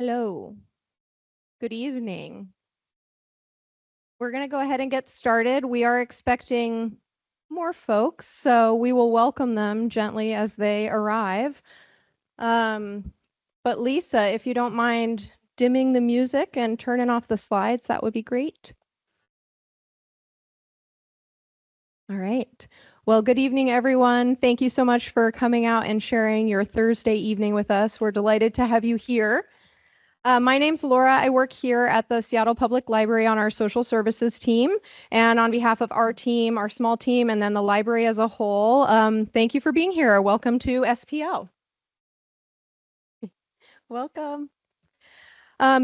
Hello. Good evening. We're going to go ahead and get started. We are expecting more folks, so we will welcome them gently as they arrive. But Lisa, if you don't mind dimming the music and turning off the slides, that would be great. All right. Well, good evening, everyone. Thank you so much for coming out and sharing your Thursday evening with us. We're delighted to have you here. My name's Laura. I work here at the Seattle Public Library on our social services team. And on behalf of our team, our small team, and then the library as a whole, thank you for being here. Welcome to SPL. Welcome.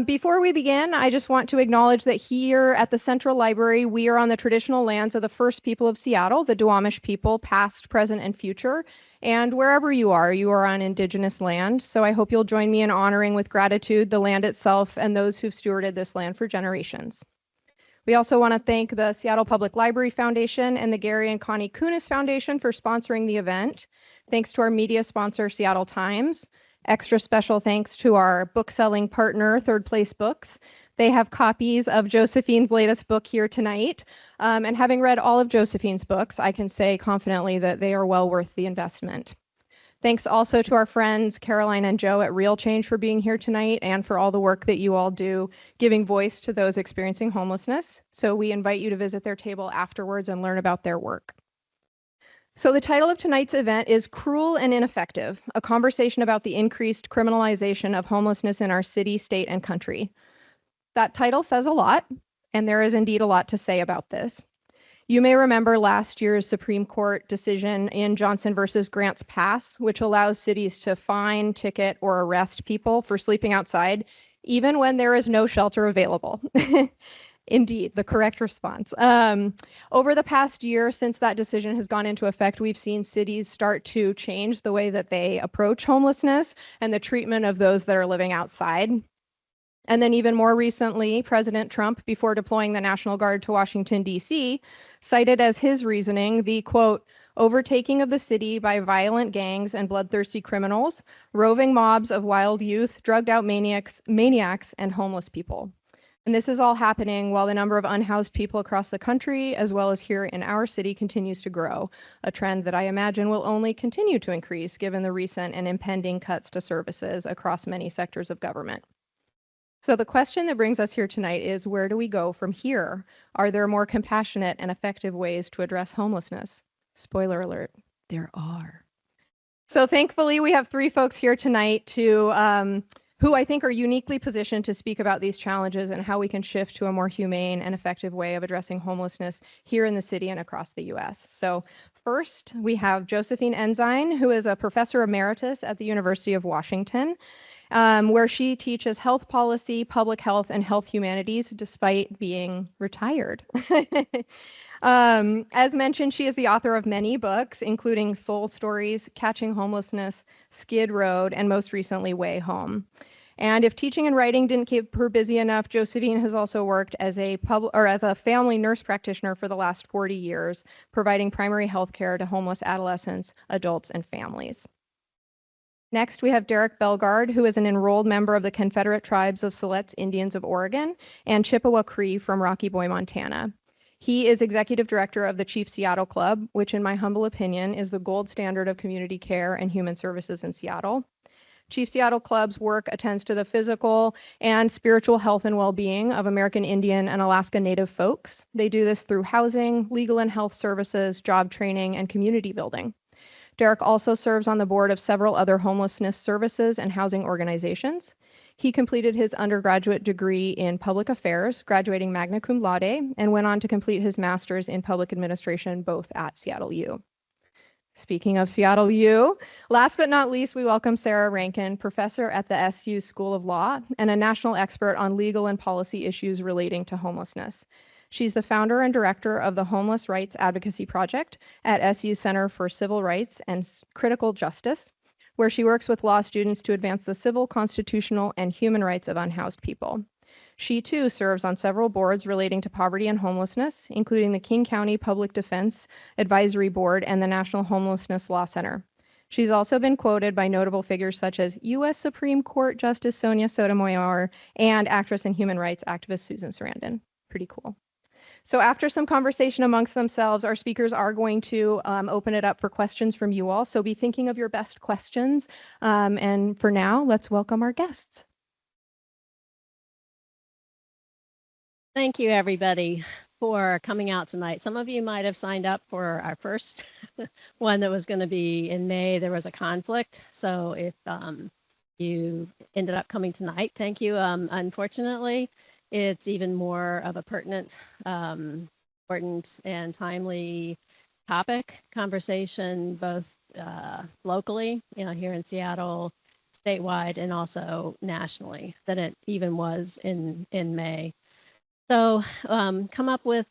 Before we begin, I just want to acknowledge that here at the Central Library, we are on the traditional lands of the first people of Seattle, the Duwamish people, past, present, and future. And wherever you are on Indigenous land. So I hope you'll join me in honoring with gratitude the land itself and those who've stewarded this land for generations. We also want to thank the Seattle Public Library Foundation and the Gary and Connie Kunis Foundation for sponsoring the event. Thanks to our media sponsor, Seattle Times. Extra special thanks to our book-selling partner, Third Place Books. They have copies of Josephine's latest book here tonight. And having read all of Josephine's books, I can say confidently that they are well worth the investment. Thanks also to our friends Caroline and Joe at Real Change for being here tonight and for all the work that you all do giving voice to those experiencing homelessness. So we invite you to visit their table afterwards and learn about their work. So the title of tonight's event is Cruel and Ineffective, a conversation about the increased criminalization of homelessness in our city, state, and country. That title says a lot, and there is indeed a lot to say about this. You may remember last year's Supreme Court decision in Johnson versus Grants Pass, which allows cities to fine, ticket, or arrest people for sleeping outside, even when there is no shelter available. Indeed, the correct response. Over the past year, since that decision has gone into effect, we've seen cities start to change the way that they approach homelessness and the treatment of those that are living outside. And then even more recently, President Trump, before deploying the National Guard to Washington, D.C., cited as his reasoning the, quote, overtaking of the city by violent gangs and bloodthirsty criminals, roving mobs of wild youth, drugged out maniacs, and homeless people. And this is all happening while the number of unhoused people across the country, as well as here in our city, continues to grow, a trend that I imagine will only continue to increase given the recent and impending cuts to services across many sectors of government. So the question that brings us here tonight is, where do we go from here? Are there more compassionate and effective ways to address homelessness? Spoiler alert, there are. So thankfully, we have three folks here tonight who I think are uniquely positioned to speak about these challenges and how we can shift to a more humane and effective way of addressing homelessness here in the city and across the U.S. So first, we have Josephine Ensign, who is a professor emeritus at the University of Washington, where she teaches health policy, public health, and health humanities despite being retired. As mentioned, she is the author of many books, including Soul Stories, Catching Homelessness, Skid Road, and most recently, Way Home. And if teaching and writing didn't keep her busy enough, Josephine has also worked as a family nurse practitioner for the last 40 years, providing primary health care to homeless adolescents, adults, and families. Next, we have Derek Bellegarde, who is an enrolled member of the Confederate Tribes of Siletz Indians of Oregon and Chippewa Cree from Rocky Boy, Montana. He is executive director of the Chief Seattle Club, which in my humble opinion is the gold standard of community care and human services in Seattle. Chief Seattle Club's work attends to the physical and spiritual health and well-being of American Indian and Alaska Native folks. They do this through housing, legal and health services, job training, and community building. Derek also serves on the board of several other homelessness services and housing organizations. He completed his undergraduate degree in public affairs, graduating magna cum laude, and went on to complete his master's in public administration, both at Seattle U. Speaking of Seattle U, last but not least, we welcome Sarah Rankin, professor at the SU School of Law and a national expert on legal and policy issues relating to homelessness. She's the founder and director of the Homeless Rights Advocacy Project at SU Center for Civil Rights and Critical Justice, where she works with law students to advance the civil, constitutional, and human rights of unhoused people. She too serves on several boards relating to poverty and homelessness, including the King County Public Defense Advisory Board and the National Homelessness Law Center. She's also been quoted by notable figures such as U.S. Supreme Court Justice Sonia Sotomayor and actress and human rights activist Susan Sarandon. Pretty cool. So after some conversation amongst themselves, our speakers are going to open it up for questions from you all. So be thinking of your best questions. And for now, let's welcome our guests. Thank you, everybody, for coming out tonight. Some of you might have signed up for our first one that was going to be in May. There was a conflict. So if you ended up coming tonight, thank you. Unfortunately, it's even more of a pertinent, important, and timely topic conversation, both locally, here in Seattle, statewide, and also nationally, than it even was in May. So come up with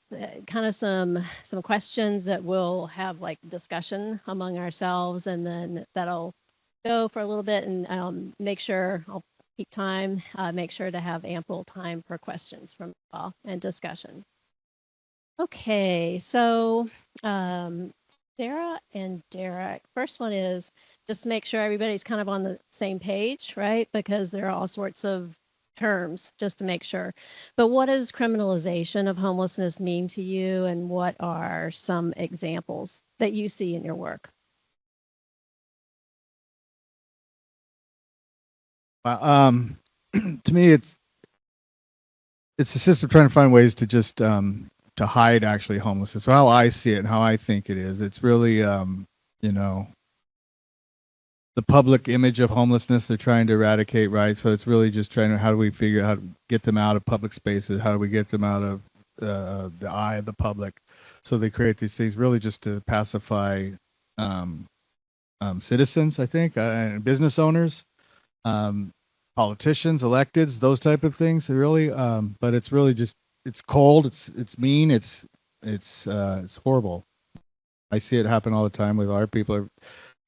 kind of some questions that we'll have like discussion among ourselves, and then that'll go for a little bit, and make sure I'll keep time, make sure to have ample time for questions from all and discussion. Okay, so Sarah and Derek, first one is just to make sure everybody's kind of on the same page, right? Because there are all sorts of terms, just to make sure. But what does criminalization of homelessness mean to you, and what are some examples that you see in your work? To me, it's a system trying to find ways to just to hide actually homelessness. So how I see it and how I think it is, it's really the public image of homelessness they're trying to eradicate, right? So it's really just trying to, how do we figure out how to get them out of public spaces? How do we get them out of the eye of the public? So they create these things really just to pacify citizens, I think, and business owners, politicians, electeds, those type of things. Really, but it's really just, it's cold, it's mean, it's horrible. I see it happen all the time with our people.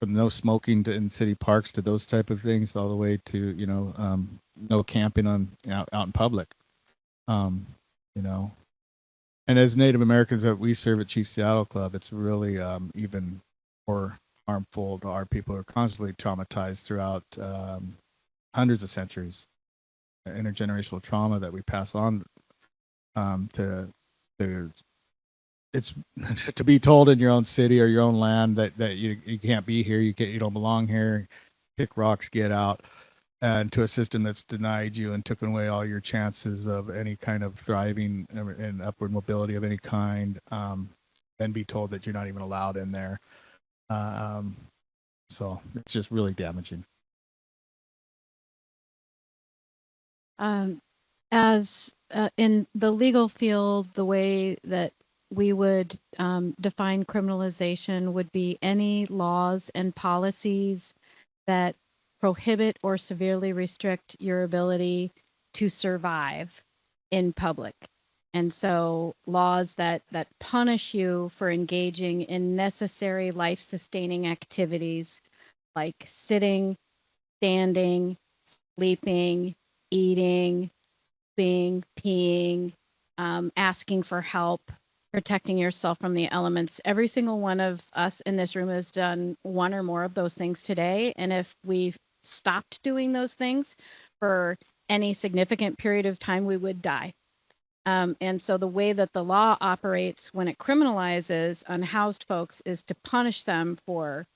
From no smoking in city parks to those type of things, all the way to no camping out in public. And as Native Americans that we serve at Chief Seattle Club, it's really even more harmful to our people who are constantly traumatized throughout hundreds of centuries. Intergenerational trauma that we pass on to it's to be told in your own city or your own land that you can't be here, you don't belong here, kick rocks, get out, and to a system that's denied you and taken away all your chances of any kind of thriving and upward mobility of any kind, then be told that you're not even allowed in there. So it's just really damaging. As in the legal field, the way that we would define criminalization would be any laws and policies that prohibit or severely restrict your ability to survive in public. And so laws that punish you for engaging in necessary life-sustaining activities like sitting, standing, sleeping, eating, peeing, asking for help, protecting yourself from the elements. Every single one of us in this room has done one or more of those things today. And if we stopped doing those things for any significant period of time, we would die. And so the way that the law operates when it criminalizes unhoused folks is to punish them for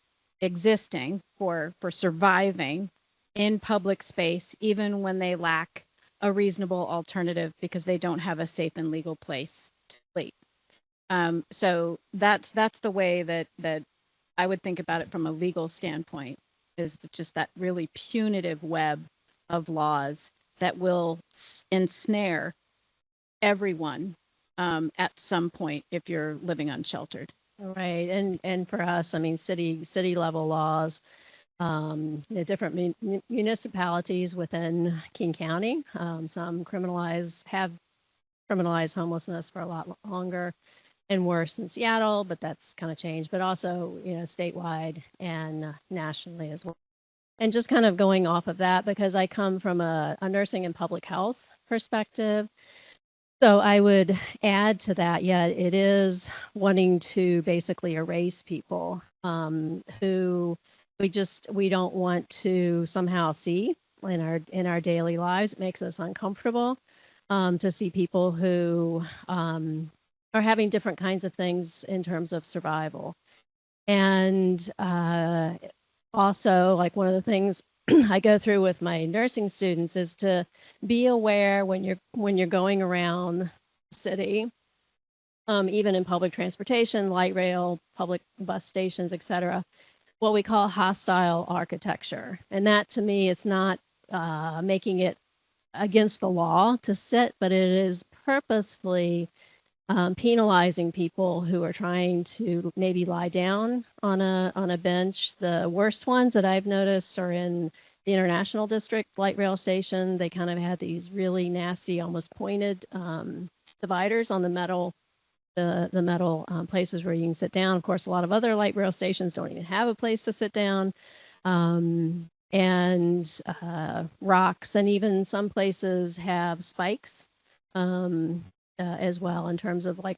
existing, for surviving in public space, even when they lack a reasonable alternative because they don't have a safe and legal place to sleep. So that's the way that I would think about it from a legal standpoint, is just that really punitive web of laws that will ensnare everyone at some point if you're living unsheltered. Right, and for us, I mean, city level laws, the different municipalities within King County, some have criminalized homelessness for a lot longer and worse than Seattle, but that's kind of changed, but also, statewide and nationally as well. And just kind of going off of that, because I come from a nursing and public health perspective, so I would add to that, it is wanting to basically erase people who we don't want to somehow see in our daily lives. It makes us uncomfortable to see people who are having different kinds of things in terms of survival. And also, like, one of the things I go through with my nursing students is to be aware when you're going around the city, even in public transportation, light rail, public bus stations, etc., what we call hostile architecture. And that, to me, it's not making it against the law to sit, but it is purposefully penalizing people who are trying to maybe lie down on a bench. The worst ones that I've noticed are in the International District light rail station. They kind of had these really nasty, almost pointed dividers on the metal places where you can sit down. Of course, a lot of other light rail stations don't even have a place to sit down. And rocks, and even some places have spikes as well, in terms of like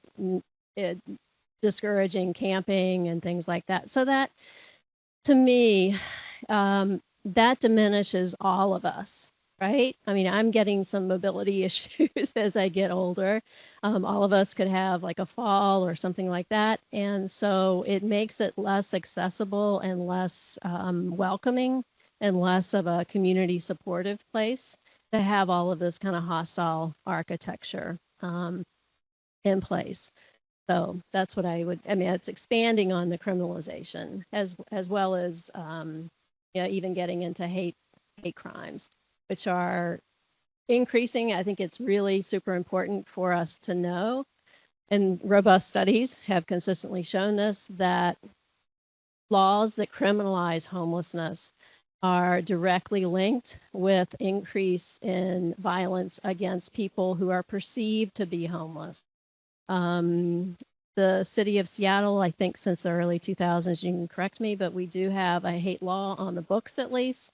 discouraging camping and things like that. So that, to me, that diminishes all of us, right? I mean, I'm getting some mobility issues as I get older. All of us could have like a fall or something like that. And so it makes it less accessible and less welcoming and less of a community supportive place to have all of this kind of hostile architecture in place. So that's what I mean, it's expanding on the criminalization as well as, even getting into hate crimes, which are increasing. I think it's really super important for us to know, and robust studies have consistently shown this, that laws that criminalize homelessness are directly linked with increase in violence against people who are perceived to be homeless. The city of Seattle, I think since the early 2000s, you can correct me, but we do have a hate law on the books, at least,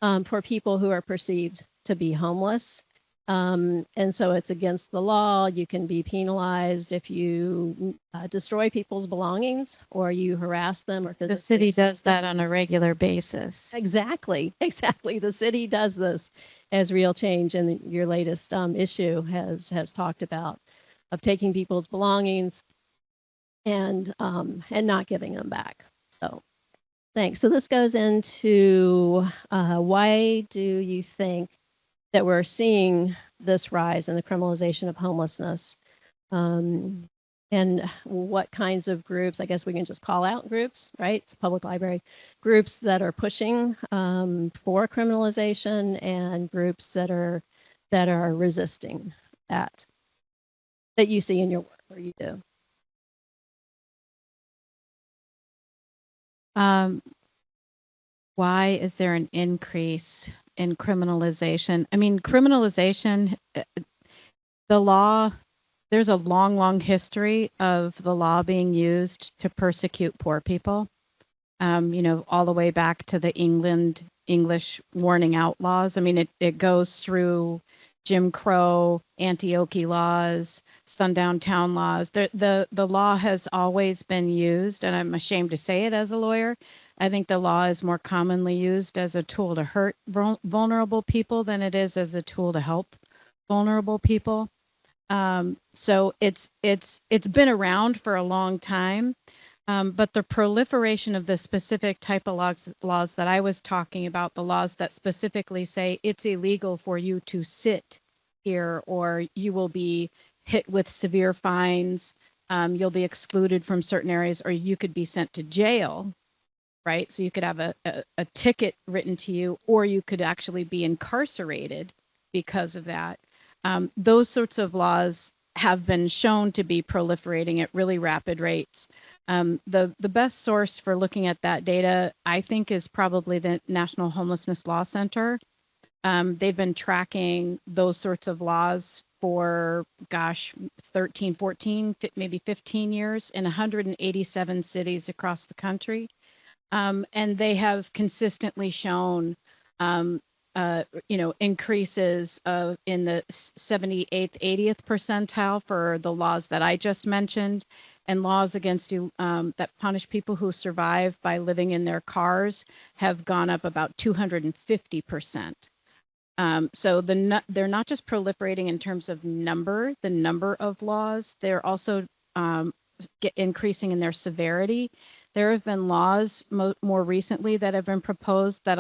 for people who are perceived to be homeless. And so it's against the law. You can be penalized if you destroy people's belongings or you harass them or The city does that on a regular basis. Exactly. The city does this, as Real Change in your latest issue has talked about, of taking people's belongings and not giving them back. So thanks. So this goes into why do you think that we're seeing this rise in the criminalization of homelessness, and what kinds of groups, I guess we can just call out groups, right? It's a public library, groups that are pushing for criminalization and groups that are resisting that you see in your work, or you do. Why is there an increase in criminalization? I mean, criminalization, the law, there's a long history of the law being used to persecute poor people. All the way back to the English warning out laws. I mean, it goes through Jim Crow, Antioch laws, sundown town laws. The law has always been used, and I'm ashamed to say it as a lawyer. I think the law is more commonly used as a tool to hurt vulnerable people than it is as a tool to help vulnerable people. So it's been around for a long time, but the proliferation of the specific type of laws that I was talking about, the laws that specifically say it's illegal for you to sit here, or you will be hit with severe fines, you'll be excluded from certain areas, or you could be sent to jail, right? So you could have a ticket written to you, or you could actually be incarcerated because of that. Those sorts of laws have been shown to be proliferating at really rapid rates. The best source for looking at that data, I think, is probably the National Homelessness Law Center. They've been tracking those sorts of laws for, 13, 14, maybe 15 years in 187 cities across the country. And they have consistently shown increases in the 78th, 80th percentile for the laws that I just mentioned, and laws against you that punish people who survive by living in their cars have gone up about 250%. So they're not just proliferating in terms of the number of laws, they're also increasing in their severity. There have been laws more recently that have been proposed that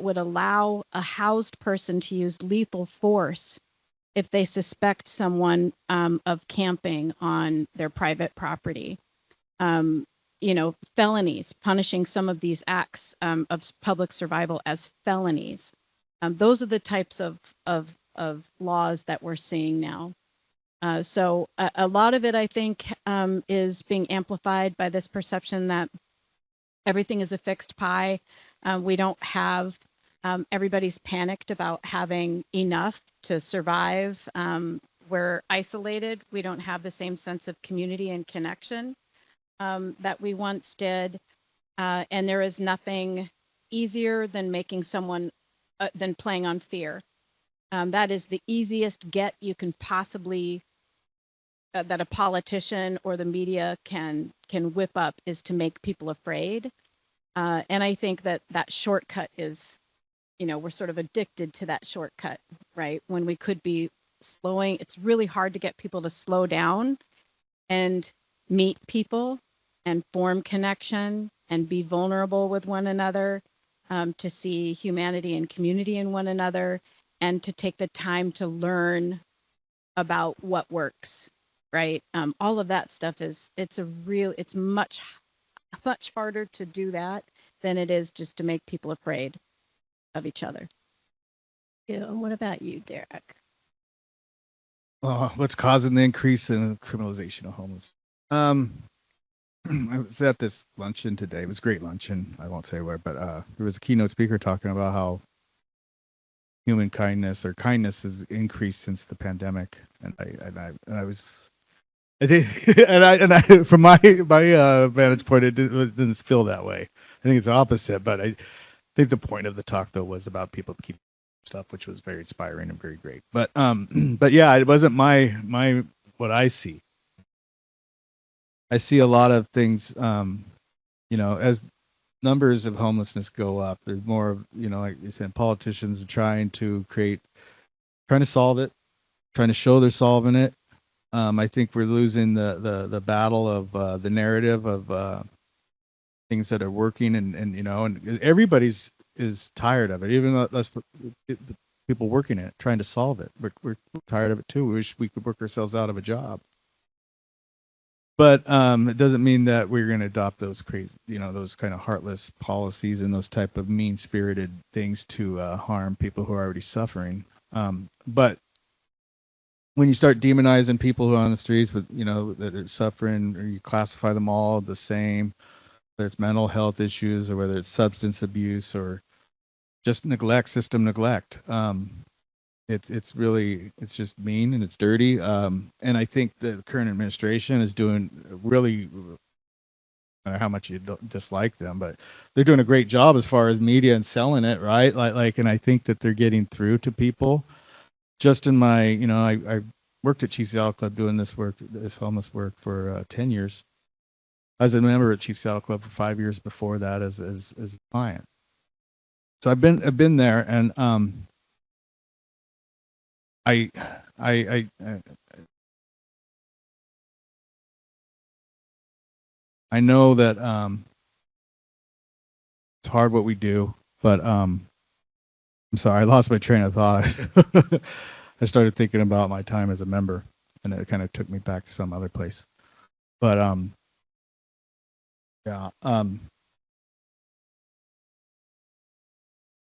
would allow a housed person to use lethal force if they suspect someone of camping on their private property. Felonies, punishing some of these acts of public survival as felonies. Those are the types of laws that we're seeing now. So a lot of it, I think, is being amplified by this perception that everything is a fixed pie. We don't have, everybody's panicked about having enough to survive. We're isolated. We don't have the same sense of community and connection that we once did. And there is nothing easier than making someone, than playing on fear. That is the easiest get you can possibly, that a politician or the media can whip up, is to make people afraid. And I think that shortcut is, we're sort of addicted to that shortcut, right? When we could be slowing, it's really hard to get people to slow down and meet people and form connection and be vulnerable with one another, to see humanity and community in one another, and to take the time to learn about what works, right? All of that stuff it's much harder to do that than it is just to make people afraid of each other. Yeah, and what about you, Derek? What's causing the increase in criminalization of homeless? I was at this luncheon today. It was a great luncheon. I won't say where, but there was a keynote speaker talking about how human kindness or kindness has increased since the pandemic, and I was, I think, and I from my vantage point, it didn't feel that way. I think it's the opposite, but I think the point of the talk though was about people keep stuff, which was very inspiring and very great. But yeah, it wasn't my what I see. I see a lot of things, as numbers of homelessness go up, there's more of, like you said, politicians are trying to solve it, trying to show they're solving it. I think we're losing the battle of the narrative of things that are working, and everybody's is tired of it. Even us people working it, trying to solve it. We're tired of it too. We wish we could work ourselves out of a job. But it doesn't mean that we're going to adopt those crazy, those kind of heartless policies and those type of mean-spirited things to harm people who are already suffering. But when you start demonizing people who are on the streets with, that are suffering, or you classify them all the same, whether it's mental health issues or whether it's substance abuse or just system neglect. It's just mean and it's dirty. And I think the current administration is doing really, no matter how much you don't dislike them, but they're doing a great job as far as media and selling it, right? And I think that they're getting through to people. Just in my, I worked at Chief Seattle Club doing this homeless work for 10 years. I was a member at Chief Seattle Club for 5 years before that as a client. So I've been there, and I know that it's hard what we do, but I'm sorry, I lost my train of thought. I started thinking about my time as a member, and it kind of took me back to some other place. But yeah.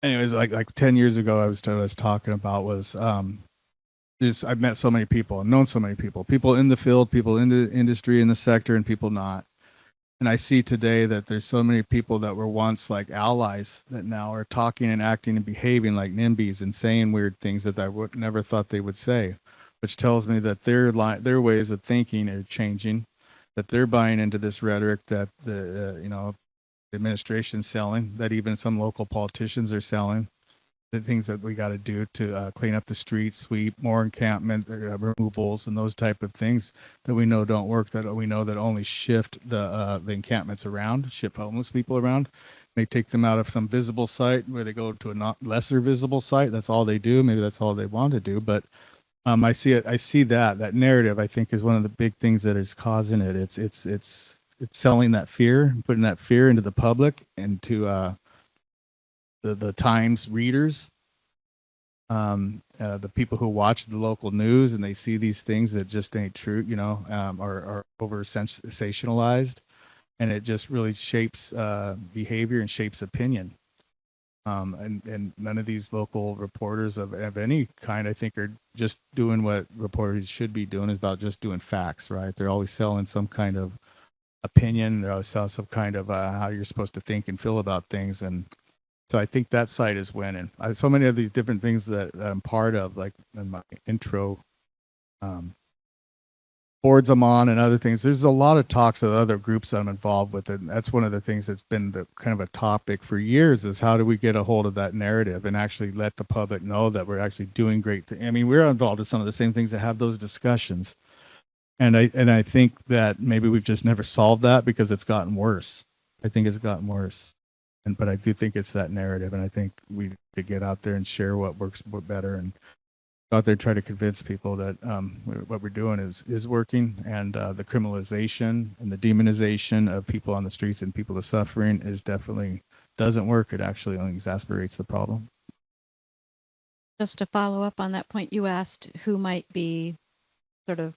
Anyways, like 10 years ago, I was talking about was I've met so many people and known so many people in the field, people in the industry, in the sector, and people not. And I see today that there's so many people that were once like allies that now are talking and acting and behaving like NIMBYs and saying weird things that I would never thought they would say, which tells me that their ways of thinking are changing, that they're buying into this rhetoric that the administration's selling, that even some local politicians are selling, the things that we got to do to clean up the streets, sweep, more encampment removals, and those type of things that we know don't work. That we know that only shift the encampments around, shift homeless people around. May take them out of some visible site where they go to a not lesser visible site. That's all they do. Maybe that's all they want to do. But I see it. I see that narrative. I think is one of the big things that is causing it. It's selling that fear, putting that fear into the public and to the Times readers, the people who watch the local news and they see these things that just ain't true, are over sensationalized, and it just really shapes behavior and shapes opinion. And none of these local reporters of any kind, I think, are just doing what reporters should be doing, is about just doing facts, right? They're always selling some kind of opinion. They're always selling some kind of how you're supposed to think and feel about things. And so I think that side is winning. So many of these different things that I'm part of, like in my intro boards I'm on and other things, there's a lot of talks of other groups that I'm involved with. And that's one of the things that's been the kind of a topic for years, is how do we get a hold of that narrative and actually let the public know that we're actually doing great things. I mean, we're involved in some of the same things that have those discussions. And I think that maybe we've just never solved that because it's gotten worse. I think it's gotten worse. But I do think it's that narrative, and I think we need to get out there and share what works better, and go out there and try to convince people that what we're doing is working, and the criminalization and the demonization of people on the streets and people that's suffering is definitely doesn't work. It actually only exacerbates the problem. Just to follow up on that point, you asked who might be sort of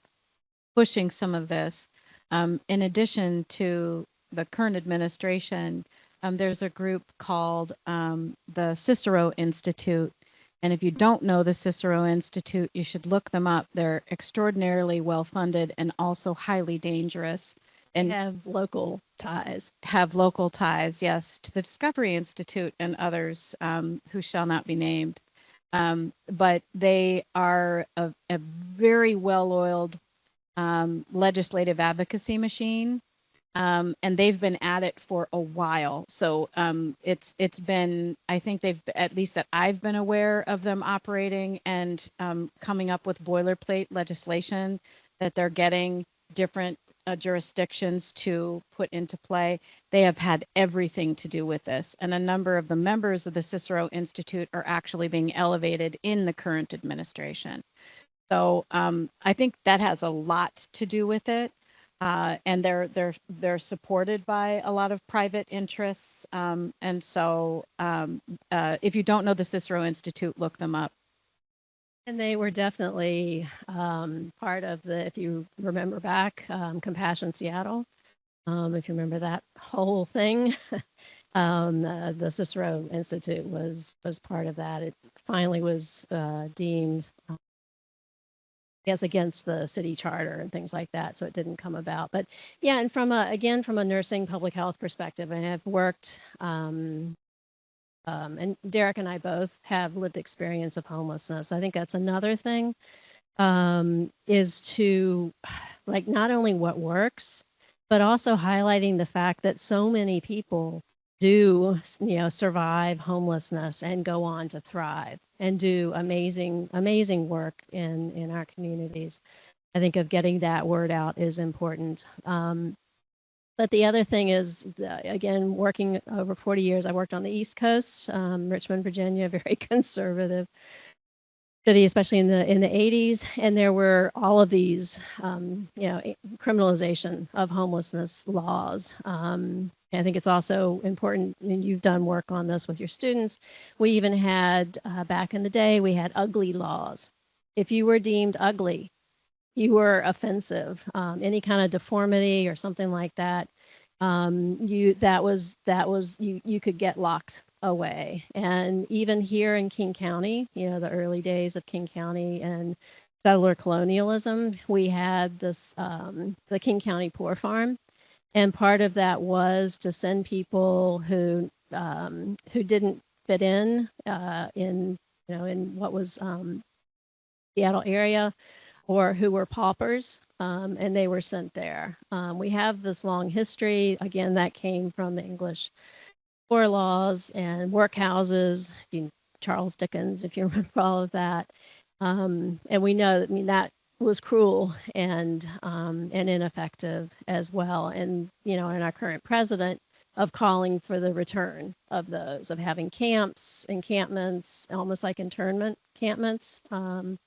pushing some of this. In addition to the current administration, there's a group called the Cicero Institute. And if you don't know the Cicero Institute, you should look them up. They're extraordinarily well-funded and also highly dangerous. And Have local ties. have local ties, yes, to the Discovery Institute and others who shall not be named. But they are a very well-oiled legislative advocacy machine. And they've been at it for a while. So it's been, I think they've, at least that I've been aware of them operating and coming up with boilerplate legislation that they're getting different jurisdictions to put into play. They have had everything to do with this. And a number of the members of the Cicero Institute are actually being elevated in the current administration. So I think that has a lot to do with it. And they're supported by a lot of private interests. And so if you don't know the Cicero Institute, look them up. And they were definitely part of the, if you remember back, Compassion Seattle. If you remember that whole thing, the Cicero Institute was part of that. It finally was deemed, I guess, against the city charter and things like that, so it didn't come about. But yeah, and from a nursing public health perspective, and I've worked. And Derek and I both have lived experience of homelessness. I think that's another thing, is to, like, not only what works, but also highlighting the fact that so many people do, survive homelessness and go on to thrive and do amazing work in our communities. I think of getting that word out is important. But the other thing is, again, working over 40 years, I worked on the East Coast, Richmond, Virginia, very conservative city, especially in the 80s. And there were all of these, criminalization of homelessness laws. I think it's also important, and you've done work on this with your students. We even had, back in the day, we had ugly laws. If you were deemed ugly, you were offensive, any kind of deformity or something like that, you could get locked away. And even here in King County, the early days of King County and settler colonialism, we had this the King County Poor Farm, and part of that was to send people who didn't fit in what was Seattle area, or who were paupers, and they were sent there. We have this long history. Again, that came from the English poor laws and workhouses. You Charles Dickens, if you remember all of that. And we know, I mean, that was cruel and ineffective as well. And, and our current president of calling for the return of those, of having camps, encampments, almost like internment encampments from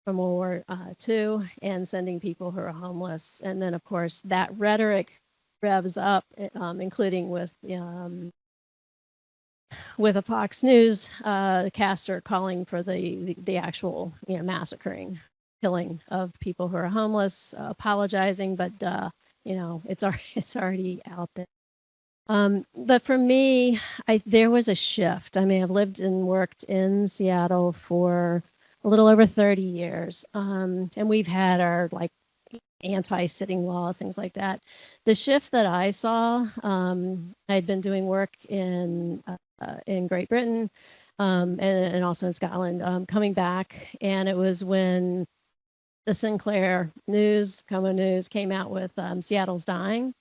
World War II, and sending people who are homeless. And then, of course, that rhetoric revs up, including with a Fox News caster calling for the actual massacring, killing of people who are homeless, apologizing, but it's already out there. But for me, there was a shift. I mean, I've lived and worked in Seattle for a little over 30 years, and we've had our anti-sitting laws, things like that. The shift that I saw, I'd been doing work in Great Britain and also in Scotland, coming back, and it was when the Sinclair News, Como News, came out with Seattle's Dying.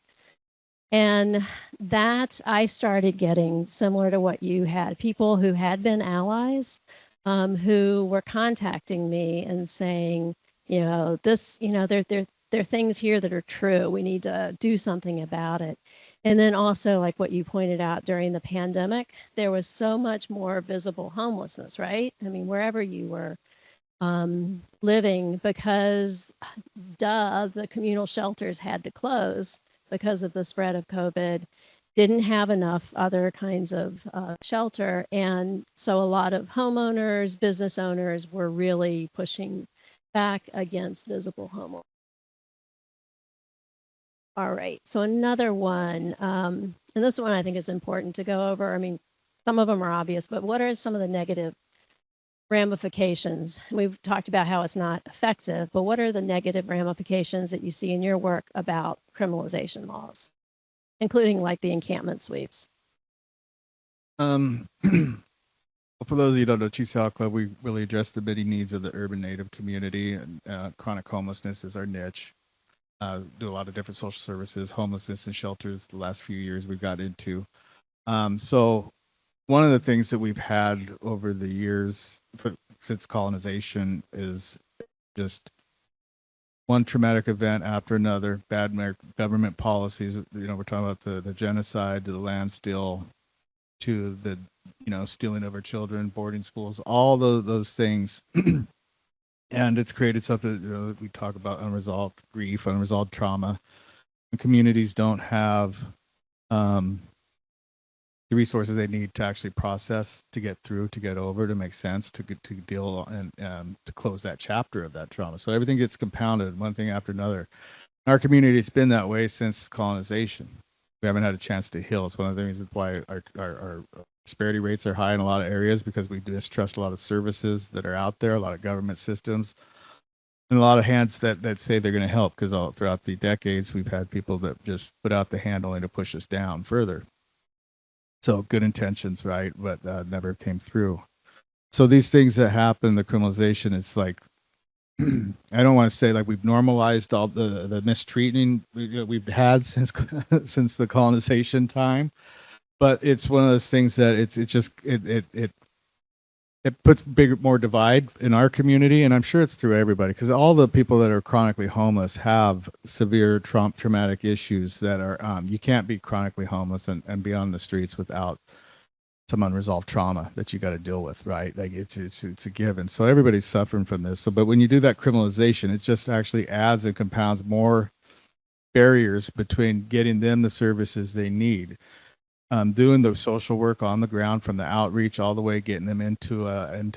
And that I started getting similar to what you had, people who had been allies who were contacting me and saying, there are things here that are true. We need to do something about it. And then also, like what you pointed out during the pandemic, there was so much more visible homelessness, right? I mean, wherever you were living, because the communal shelters had to close because of the spread of COVID, didn't have enough other kinds of shelter. And so a lot of homeowners, business owners were really pushing back against visible homelessness. All right, so another one, and this one I think is important to go over. I mean, some of them are obvious, but what are some of the negative ramifications? We've talked about how it's not effective, but what are the negative ramifications that you see in your work about criminalization laws, including like the encampment sweeps? Well, for those of you who don't know, Chief Seattle Club, we really address the many needs of the urban native community, and chronic homelessness is our niche. Do a lot of different social services, homelessness and shelters. The last few years we've got into. So one of the things that we've had over the years since colonization is just one traumatic event after another, bad government policies. We're talking about the genocide, to the land steal, to the stealing of our children, boarding schools, all those things. And it's created something that we talk about: unresolved grief, unresolved trauma. And communities don't have the resources they need to actually process, to get through, to get over, to make sense, to deal and to close that chapter of that trauma. So everything gets compounded, one thing after another. In our community, it's been that way since colonization. We haven't had a chance to heal. It's one of the reasons why our disparity rates are high in a lot of areas, because we distrust a lot of services that are out there, a lot of government systems, and a lot of hands that say they're going to help, because all throughout the decades we've had people that just put out the hand only to push us down further. So good intentions, right, but never came through. So these things that happen, the criminalization, it's like, I don't want to say like we've normalized all the mistreating we've had since the colonization time, but it's one of those things that it puts more divide in our community, and I'm sure it's through everybody, because all the people that are chronically homeless have severe traumatic issues that are you can't be chronically homeless and be on the streets without some unresolved trauma that you got to deal with, right? Like it's a given. So everybody's suffering from this. So, but when you do that criminalization, it just actually adds and compounds more barriers between getting them the services they need. Doing the social work on the ground, from the outreach all the way, getting them into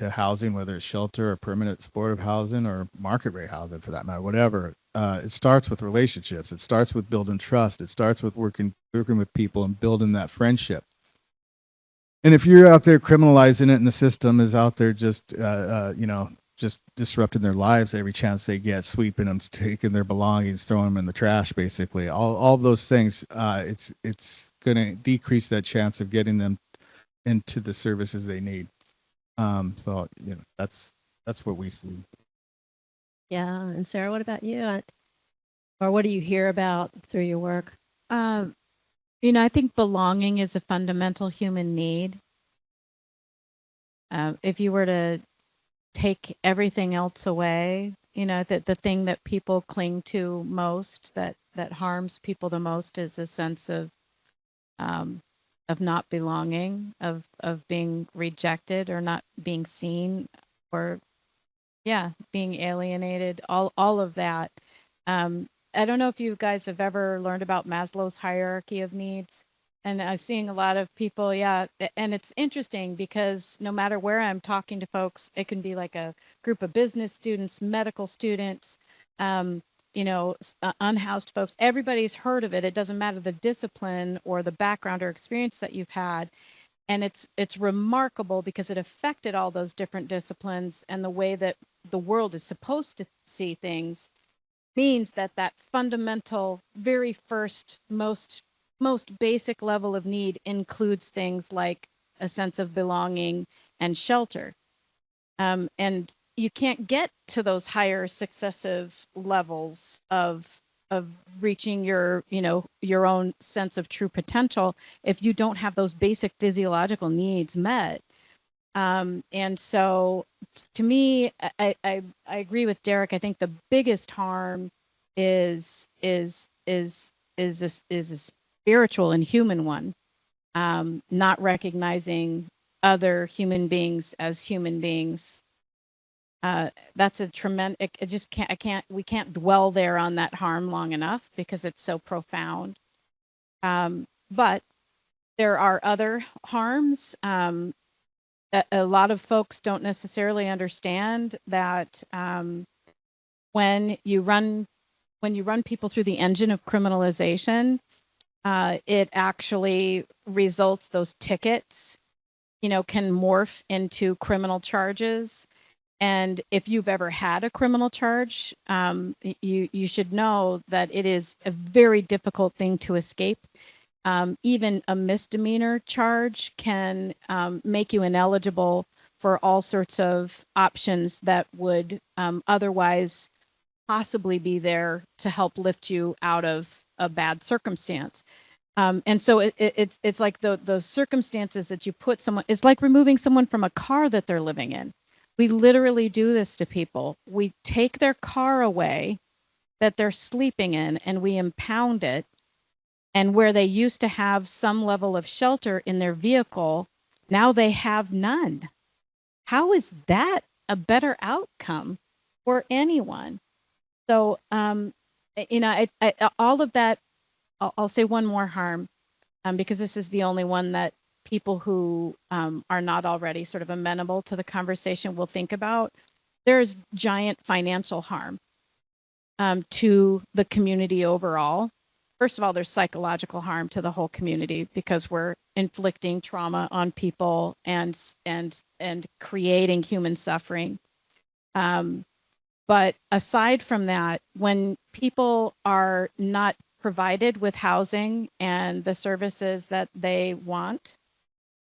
housing, whether it's shelter or permanent supportive housing or market rate housing for that matter, whatever. It starts with relationships. It starts with building trust. It starts with working with people and building that friendship. And if you're out there criminalizing it and the system is out there just disrupting their lives every chance they get, sweeping them, taking their belongings, throwing them in the trash, basically, all those things, it's going to decrease that chance of getting them into the services they need. So that's what we see. Yeah, and Sarah, what about you? Or what do you hear about through your work? I think belonging is a fundamental human need. if you were to take everything else away, that the thing that people cling to most, that harms people the most, is a sense um, of not belonging, of being rejected or not being seen, or yeah, being alienated, all of that. I don't know if you guys have ever learned about Maslow's hierarchy of needs. And I'm seeing a lot of people, yeah, and it's interesting because no matter where I'm talking to folks, it can be like a group of business students, medical students, um, unhoused folks. Everybody's heard of it. It doesn't matter the discipline or the background or experience that you've had. And it's remarkable because it affected all those different disciplines, and the way that the world is supposed to see things means that fundamental, very first, most basic level of need includes things like a sense of belonging and shelter. And you can't get to those higher successive levels of reaching your own sense of true potential if you don't have those basic physiological needs met. And so to me, I agree with Derek. I think the biggest harm is a spiritual and human one, not recognizing other human beings as human beings. That's a tremendous, it just we can't dwell there on that harm long enough because it's so profound. But there are other harms. A lot of folks don't necessarily understand that when you run people through the engine of criminalization, it actually results, those tickets, can morph into criminal charges. And if you've ever had a criminal charge, you should know that it is a very difficult thing to escape. Even a misdemeanor charge can make you ineligible for all sorts of options that would otherwise possibly be there to help lift you out of a bad circumstance. And so it's like the circumstances that you put someone, it's like removing someone from a car that they're living in. We literally do this to people. We take their car away that they're sleeping in and we impound it. And where they used to have some level of shelter in their vehicle, now they have none. How is that a better outcome for anyone? So, all of that, I'll say one more harm, because this is the only one that people who are not already sort of amenable to the conversation will think about. There's giant financial harm to the community overall. First of all, there's psychological harm to the whole community because we're inflicting trauma on people and creating human suffering. But aside from that, when people are not provided with housing and the services that they want,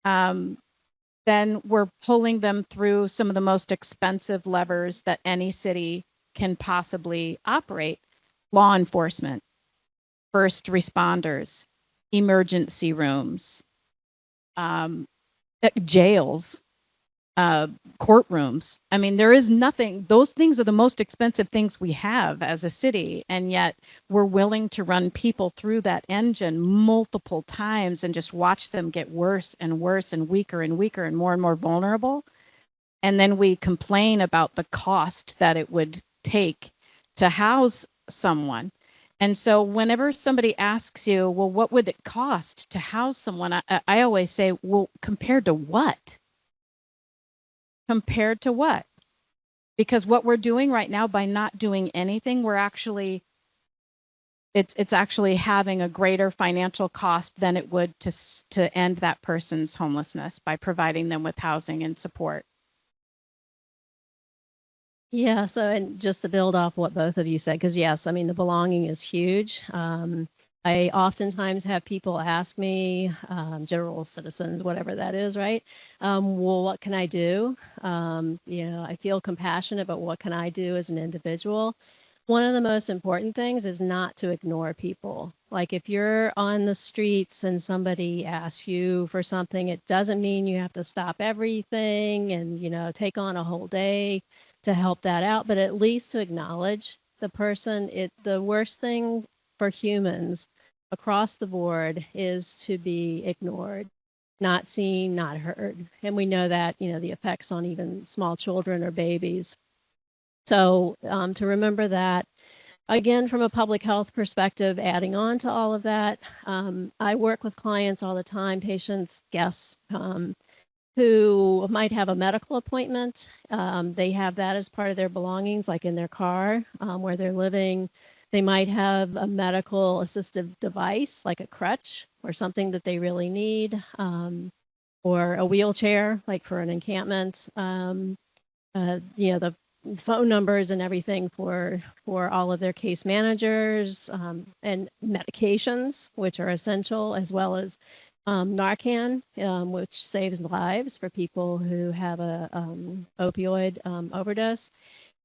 then we're pulling them through some of the most expensive levers that any city can possibly operate: law enforcement, first responders, emergency rooms, jails, courtrooms. I mean, there is nothing, those things are the most expensive things we have as a city. And yet we're willing to run people through that engine multiple times and just watch them get worse and worse and weaker and more vulnerable. And then we complain about the cost that it would take to house someone. And so whenever somebody asks you, well, what would it cost to house someone? I always say, well, compared to what? Compared to what? Because what we're doing right now by not doing anything, we're actually, it's actually having a greater financial cost than it would to end that person's homelessness by providing them with housing and support. Yeah, so and just to build off what both of you said, because yes, I mean, the belonging is huge. I oftentimes have people ask me, general citizens, whatever that is, right? Well, what can I do? I feel compassionate, but what can I do as an individual? One of the most important things is not to ignore people. Like if you're on the streets and somebody asks you for something, it doesn't mean you have to stop everything and, take on a whole day to help that out, but at least to acknowledge the person. The worst thing for humans across the board is to be ignored, not seen, not heard. And we know that, the effects on even small children or babies. So to remember that. Again, from a public health perspective, adding on to all of that, I work with clients all the time, patients, guests, who might have a medical appointment. They have that as part of their belongings, like in their car, where they're living. They might have a medical assistive device, like a crutch or something that they really need, or a wheelchair, like for an encampment. The phone numbers and everything for all of their case managers, and medications, which are essential, as well as Narcan, which saves lives for people who have a opioid overdose.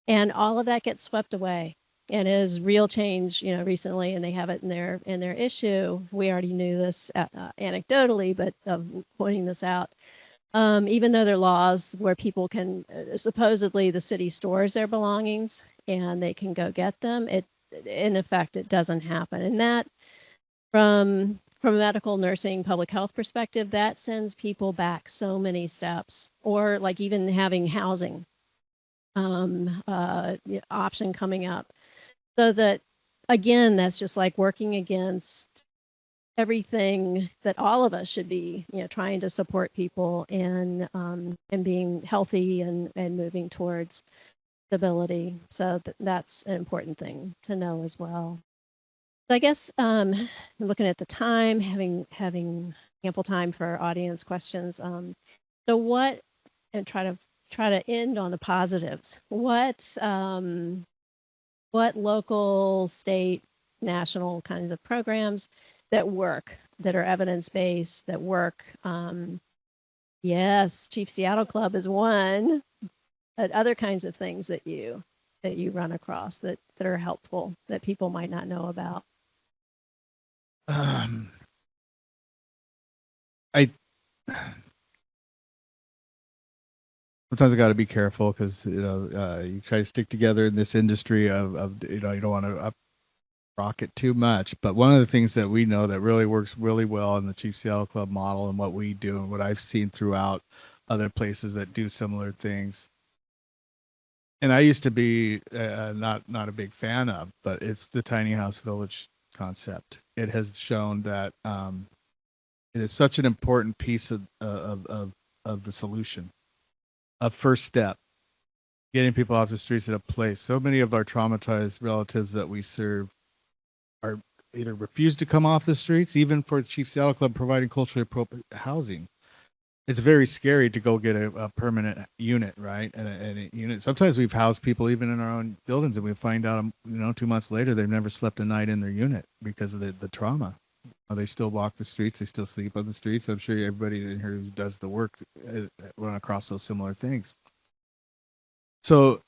And all of that gets swept away and is real change, recently, and they have it in their issue. We already knew this anecdotally, but pointing this out. Even though there are laws where people can, supposedly the city stores their belongings and they can go get them, in effect, it doesn't happen. And that, from a medical, nursing, public health perspective, that sends people back so many steps, or like even having housing option coming up. So that, again, that's just like working against everything that all of us should be, trying to support people in and being healthy and moving towards stability. So that's an important thing to know as well. So I guess looking at the time, having ample time for audience questions. So what, and try to end on the positives. What local, state, national kinds of programs that work, that are evidence-based, that work? Yes, Chief Seattle Club is one, but other kinds of things that you run across that are helpful, that people might not know about. Sometimes I got to be careful because you try to stick together in this industry of you don't want to rock it too much. But one of the things that we know that really works really well in the Chief Seattle Club model, and what we do and what I've seen throughout other places that do similar things, and I used to be not a big fan of, but it's the tiny house village concept. It has shown that it is such an important piece of the solution. A first step, getting people off the streets in a place. So many of our traumatized relatives that we serve are either refuse to come off the streets, even for Chief Seattle Club providing culturally appropriate housing. It's very scary to go get a permanent unit, right? And a unit. Sometimes we've housed people even in our own buildings, and we find out, 2 months later, they've never slept a night in their unit because of the trauma. They still walk the streets. They still sleep on the streets. I'm sure everybody in here who does the work run across those similar things. So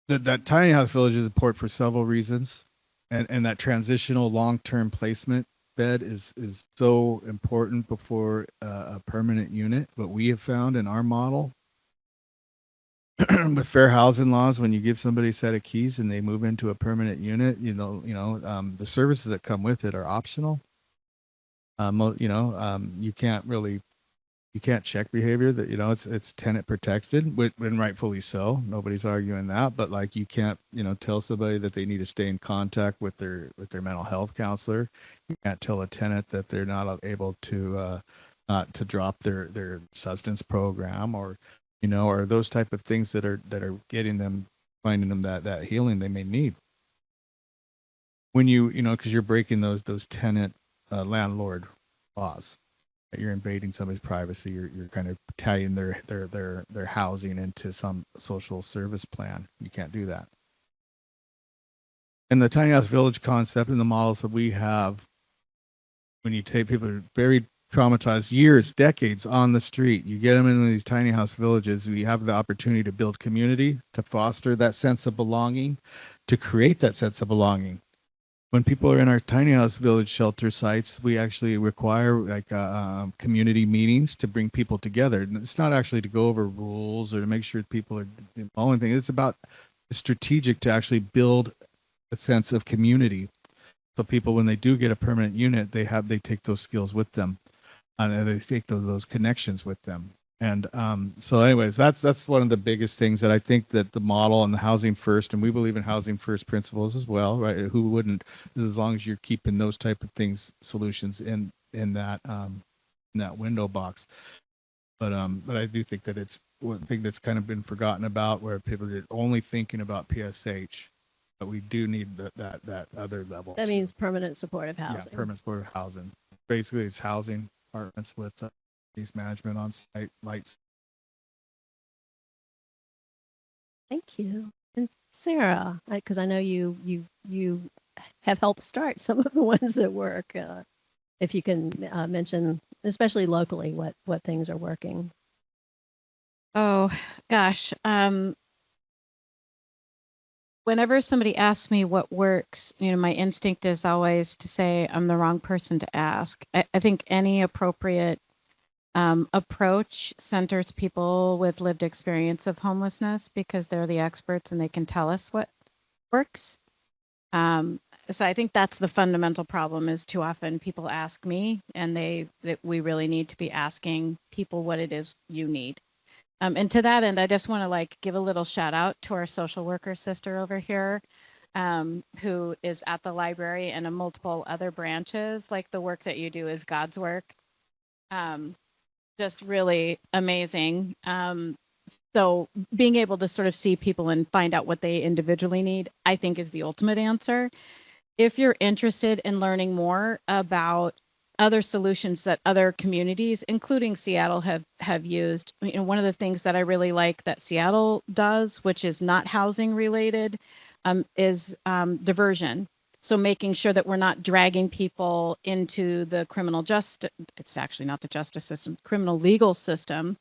that tiny house village is important for several reasons. And that transitional long-term placement bed is so important before a permanent unit. What we have found in our model with fair housing laws, when you give somebody a set of keys and they move into a permanent unit, the services that come with it are optional. You can't check behavior that, it's tenant protected, when rightfully so. Nobody's arguing that, but like, you can't, tell somebody that they need to stay in contact with their mental health counselor. You can't tell a tenant that they're not able to not to drop their substance program, or those type of things that are finding them that healing they may need. When because you're breaking those tenant landlord laws. You're invading somebody's privacy. You're kind of tying their housing into some social service plan. You can't do that. And the tiny house village concept and the models that we have, when you take people who are very traumatized, years, decades on the street, you get them into these tiny house villages. We have the opportunity to build community, to foster that sense of belonging, to create that sense of belonging. when people are in our tiny house village shelter sites, we actually require like community meetings to bring people together. And it's not actually to go over rules or to make sure people are following things. It's about strategic to actually build a sense of community. So people, when they do get a permanent unit, they take those skills with them, and they take those connections with them. And so anyways, that's one of the biggest things that I think that the model and the housing first, and we believe in housing first principles as well, right? Who wouldn't, as long as you're keeping those type of things, solutions in that window box. But I do think that it's one thing that's kind of been forgotten about, where people are only thinking about PSH, but we do need that other level. That means permanent supportive housing. Yeah, permanent supportive housing. Basically, it's housing apartments with these management on site, lights. Thank you. And Sarah, because I know you have helped start some of the ones that work. If you can mention, especially locally, what things are working. Oh gosh. Whenever somebody asks me what works, my instinct is always to say I'm the wrong person to ask. I think any appropriate approach centers people with lived experience of homelessness, because they're the experts and they can tell us what works. So I think that's the fundamental problem, is too often people ask me, and that we really need to be asking people what it is you need. And to that end, I just want to give a little shout out to our social worker sister over here, who is at the library and in multiple other branches. Like, the work that you do is God's work. Just really amazing. So being able to sort of see people and find out what they individually need, I think, is the ultimate answer. If you're interested in learning more about other solutions that other communities, including Seattle, have used, one of the things that I really like that Seattle does, which is not housing related, is diversion. So making sure that we're not dragging people into the criminal justice, it's actually not the justice system, criminal legal system,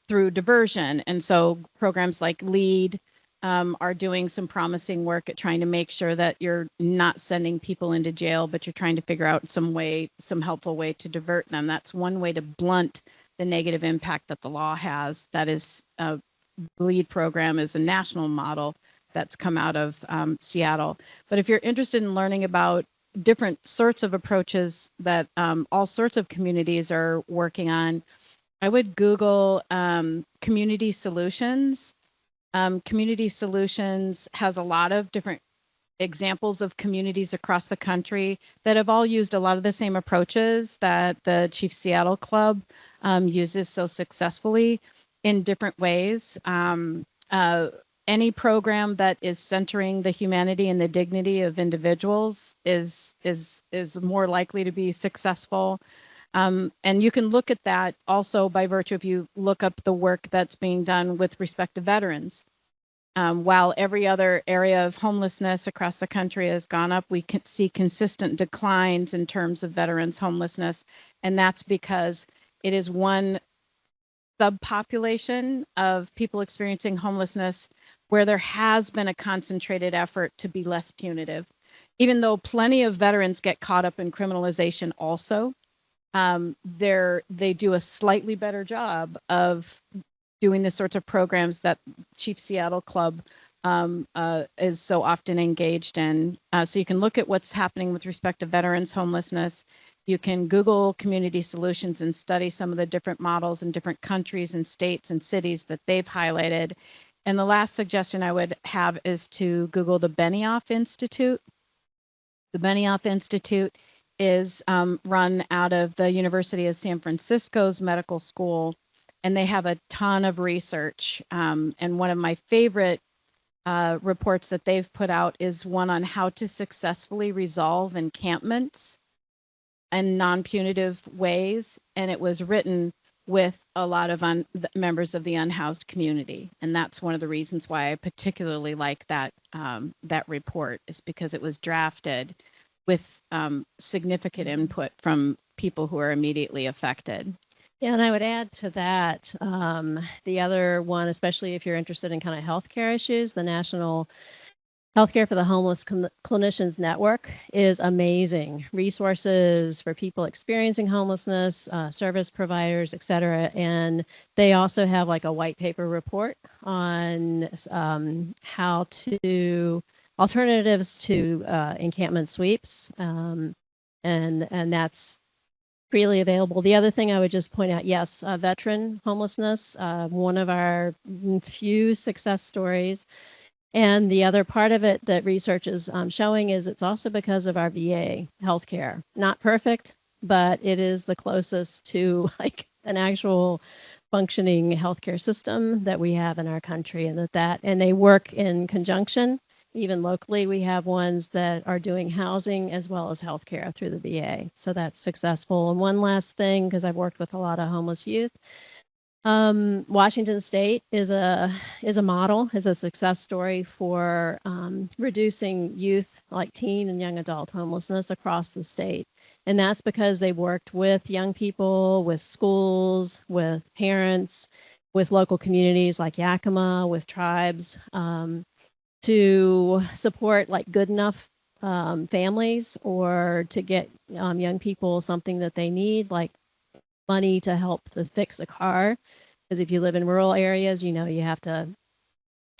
through diversion. And so programs like LEAD are doing some promising work at trying to make sure that you're not sending people into jail, but you're trying to figure out some helpful way to divert them. That's one way to blunt the negative impact that the law has. That is, LEAD program is a national model that's come out of Seattle. But if you're interested in learning about different sorts of approaches that all sorts of communities are working on, I would Google community solutions. Community Solutions has a lot of different examples of communities across the country that have all used a lot of the same approaches that the Chief Seattle Club uses so successfully in different ways. Any program that is centering the humanity and the dignity of individuals is more likely to be successful. And you can look at that also by virtue if you look up the work that's being done with respect to veterans. While every other area of homelessness across the country has gone up, we can see consistent declines in terms of veterans' homelessness. And that's because it is one subpopulation of people experiencing homelessness where there has been a concentrated effort to be less punitive. Even though plenty of veterans get caught up in criminalization also, they do a slightly better job of doing the sorts of programs that Chief Seattle Club is so often engaged in. So you can look at what's happening with respect to veterans homelessness. You can Google community solutions and study some of the different models in different countries and states and cities that they've highlighted. And the last suggestion I would have is to Google the Benioff Institute. The Benioff Institute is run out of the University of San Francisco's medical school, and they have a ton of research. And one of my favorite reports that they've put out is one on how to successfully resolve encampments in non-punitive ways. And it was written with a lot of members of the unhoused community. And that's one of the reasons why I particularly like that report, is because it was drafted with significant input from people who are immediately affected. Yeah, and I would add to that the other one, especially if you're interested in kind of healthcare issues, the National Healthcare for the Homeless Clinicians Network is amazing. Resources for people experiencing homelessness, service providers, et cetera. And they also have like a white paper report on how to alternatives to encampment sweeps. And that's freely available. The other thing I would just point out, yes, veteran homelessness, one of our few success stories. And the other part of it that research is showing is it's also because of our VA healthcare. Not perfect, but it is the closest to like an actual functioning healthcare system that we have in our country, and and they work in conjunction. Even locally, we have ones that are doing housing as well as healthcare through the VA. So that's successful. And one last thing, because I've worked with a lot of homeless youth, Washington State is a model, is a success story for reducing youth, like teen and young adult homelessness across the state. And that's because they worked with young people, with schools, with parents, with local communities like Yakima, with tribes, to support like good enough families, or to get young people something that they need, like money to help to fix a car, because if you live in rural areas, you know, you have to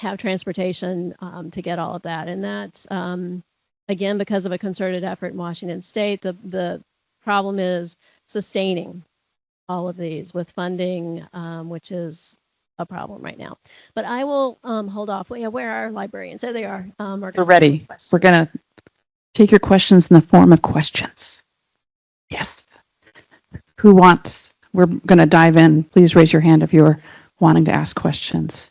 have transportation to get all of that. And that's again because of a concerted effort in Washington State. The problem is sustaining all of these with funding, which is a problem right now. But I will hold off. Where are our librarians? There they are. We're ready. We're going to take your questions in the form of questions. Yes. Who wants? We're going to dive in. Please raise your hand if you're wanting to ask questions.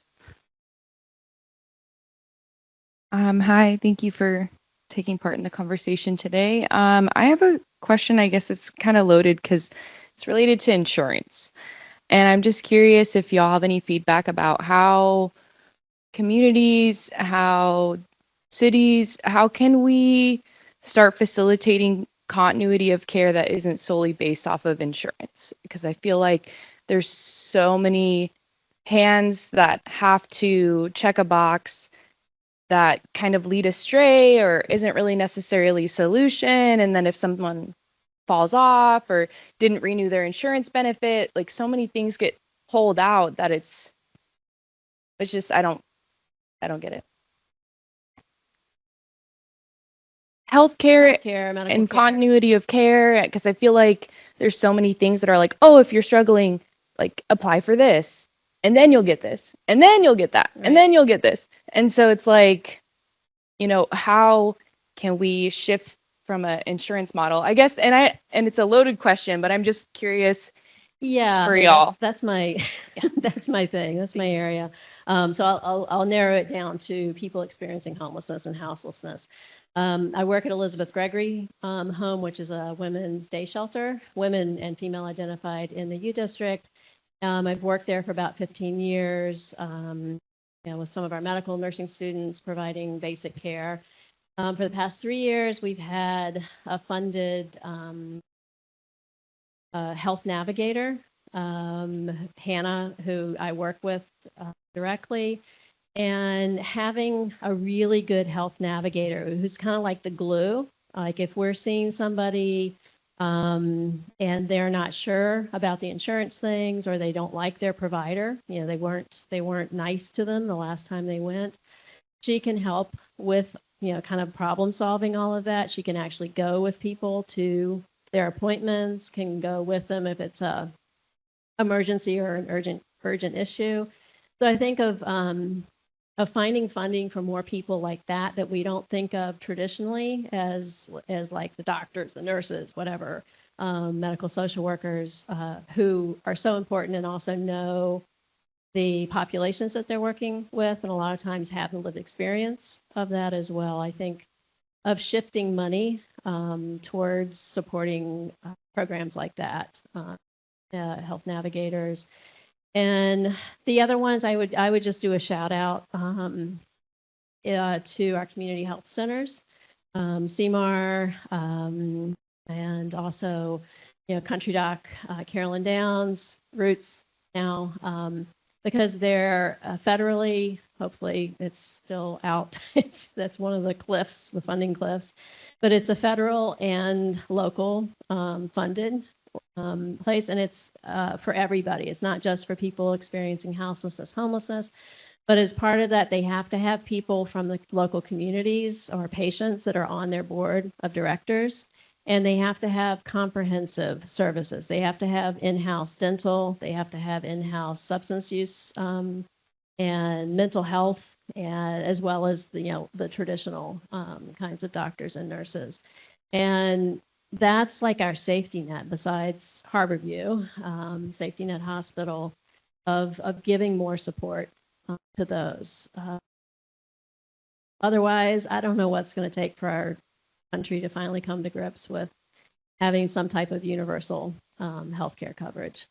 Hi, thank you for taking part in the conversation today. I have a question. I guess it's kind of loaded because it's related to insurance. And I'm just curious if y'all have any feedback about how communities, how cities, how can we start facilitating continuity of care that isn't solely based off of insurance? Because I feel like there's so many hands that have to check a box that kind of lead astray or isn't really necessarily a solution. And then if someone falls off or didn't renew their insurance benefit, like so many things get pulled out that it's just I don't get it. Healthcare medical and care. continuity of care, because I feel like there's so many things that are like, oh, if you're struggling, like apply for this, and then you'll get this, and then you'll get that, Right. and then you'll get this. And so it's like, you know, how can we shift from an insurance model? I guess, and it's a loaded question, but I'm just curious. Yeah, For no, y'all. that's my that's my thing. That's my area. So I'll narrow it down to people experiencing homelessness and houselessness. I work at Elizabeth Gregory Home, which is a women's day shelter, women and female identified in the U District. I've worked there for about 15 years, with some of our medical nursing students providing basic care. For the past 3 years, we've had a funded health navigator, Hannah, who I work with directly, and having a really good health navigator who's kind of like the glue. Like if we're seeing somebody and they're not sure about the insurance things, or they don't like their provider, you know, they weren't nice to them the last time they went, she can help with, you know, kind of problem solving all of that. She can actually go with people to their appointments, can go with them if it's a emergency or an urgent issue. So I think of finding funding for more people like that we don't think of traditionally as like the doctors, the nurses, whatever, medical social workers, who are so important and also know the populations that they're working with, and a lot of times have the lived experience of that as well. I think of shifting money towards supporting programs like that, health navigators. And the other ones, I would just do a shout out to our community health centers, CMAR, and also, you know, Country Doc, Carolyn Downs, Roots now, because they're federally hopefully it's still out. That's one of the cliffs, the funding cliffs, but it's a federal and local funded place, and it's for everybody. It's not just for people experiencing homelessness, but as part of that, they have to have people from the local communities or patients that are on their board of directors, and they have to have comprehensive services. They have to have in-house dental, they have to have in-house substance use and mental health, and as well as the traditional kinds of doctors and nurses. And that's like our safety net, besides Harborview, Safety Net Hospital, of giving more support to those. Otherwise, I don't know what's going to take for our country to finally come to grips with having some type of universal healthcare coverage.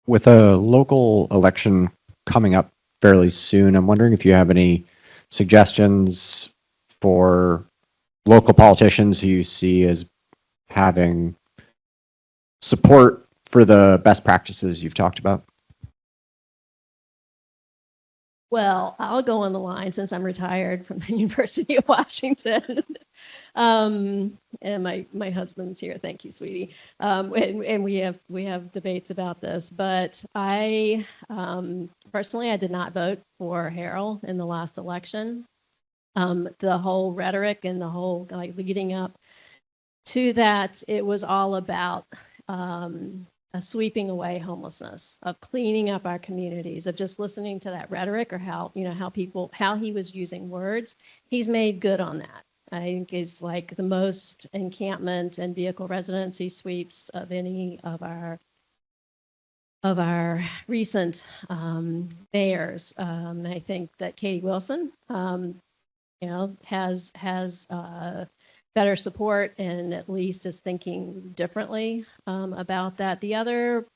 With a local election coming up fairly soon, I'm wondering if you have any suggestions for local politicians who you see as having support for the best practices you've talked about. Well, I'll go on the line since I'm retired from the University of Washington. And my husband's here. Thank you, sweetie. And we have debates about this, but I personally, I did not vote for Harrell in the last election. The whole rhetoric and the whole leading up to that, it was all about sweeping away homelessness, of cleaning up our communities, of just listening to that rhetoric, or how he was using words. He's made good on that. I think is like the most encampment and vehicle residency sweeps of any of our recent mayors. I think that Katie Wilson, has better support and at least is thinking differently about that. The other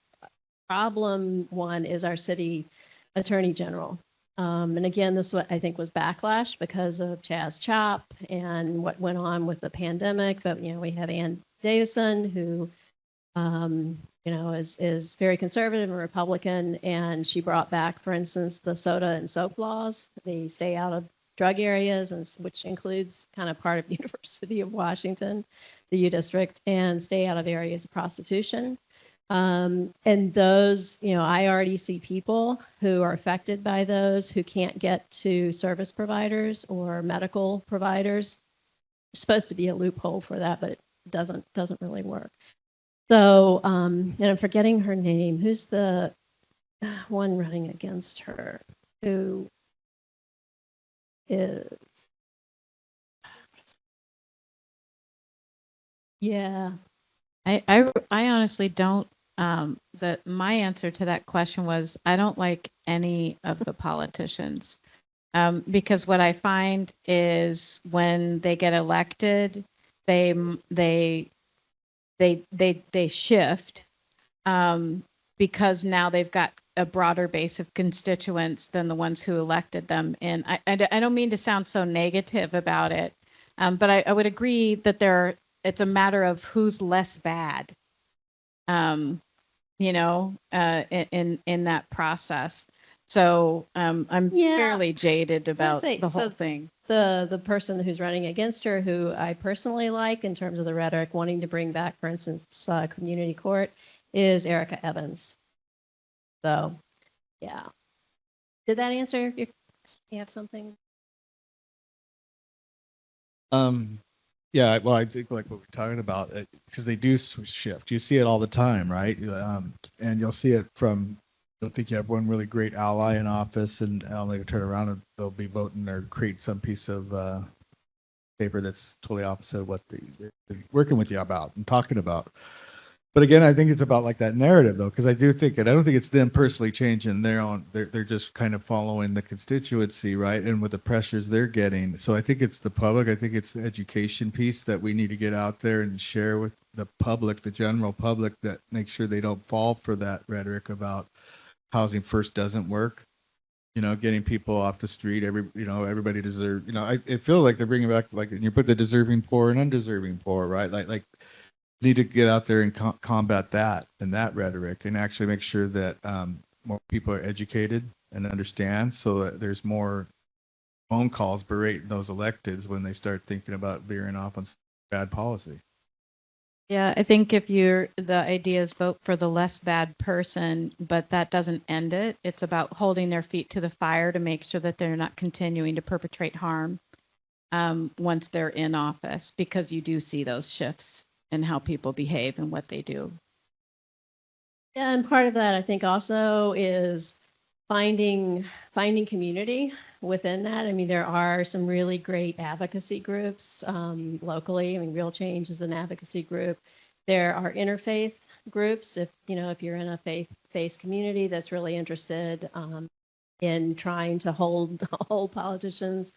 problem one is our city attorney general. And again, this I think was backlash because of Chaz Chop and what went on with the pandemic. But we have Ann Davison, who is very conservative and Republican, and she brought back, for instance, the soda and soap laws. They stay out of drug areas, and which includes kind of part of University of Washington, the U District, and stay out of areas of prostitution. And those, I already see people who are affected by those who can't get to service providers or medical providers. There's supposed to be a loophole for that, but it doesn't really work. So, and I'm forgetting her name. Who's the one running against her? Who is? Yeah. I honestly don't. My answer to that question was I don't like any of the politicians, because what I find is when they get elected, they shift because now they've got a broader base of constituents than the ones who elected them. And I don't mean to sound so negative about it, but I would agree that it's a matter of who's less bad, in that process. So I'm fairly jaded about the whole thing. The person who's running against her, who I personally like in terms of the rhetoric, wanting to bring back, for instance, community court, is Erica Evans. So, yeah. Did that answer your question? You have something? Yeah, well, I think like what we're talking about, because they do shift. You see it all the time, right? And you'll see it from, I think you have one really great ally in office, and they'll turn around and they'll be voting or create some piece of paper that's totally opposite of what they're working with you about and talking about. But again, I think it's about like that narrative though, because I don't think it's them personally changing their own. They're just kind of following the constituency, right? And with the pressures they're getting. So I think it's the public. I think it's the education piece that we need to get out there and share with the public, the general public, that make sure they don't fall for that rhetoric about housing first doesn't work. Getting people off the street. Everybody deserves. It feels like they're bringing back, like, and you put the deserving poor and undeserving poor, right? Like need to get out there and combat that and that rhetoric, and actually make sure that more people are educated and understand, so that there's more phone calls berating those electeds when they start thinking about veering off on bad policy. Yeah, I think if the idea is vote for the less bad person, but that doesn't end it. It's about holding their feet to the fire to make sure that they're not continuing to perpetrate harm once they're in office, because you do see those shifts in how people behave and what they do. Yeah, and part of that, I think, also is finding community within that. I mean, there are some really great advocacy groups locally. I mean, Real Change is an advocacy group. There are interfaith groups. If you're in a faith-based community that's really interested in trying to hold politicians'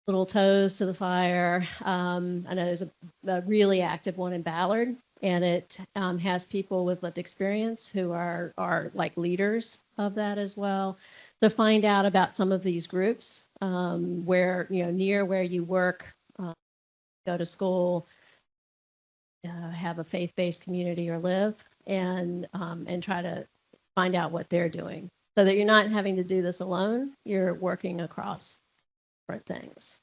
little toes to the fire. I know there's a really active one in Ballard, and it has people with lived experience who are like leaders of that as well. To find out about some of these groups where, near where you work, go to school, have a faith-based community or live, and try to find out what they're doing, so that you're not having to do this alone. You're working across different things.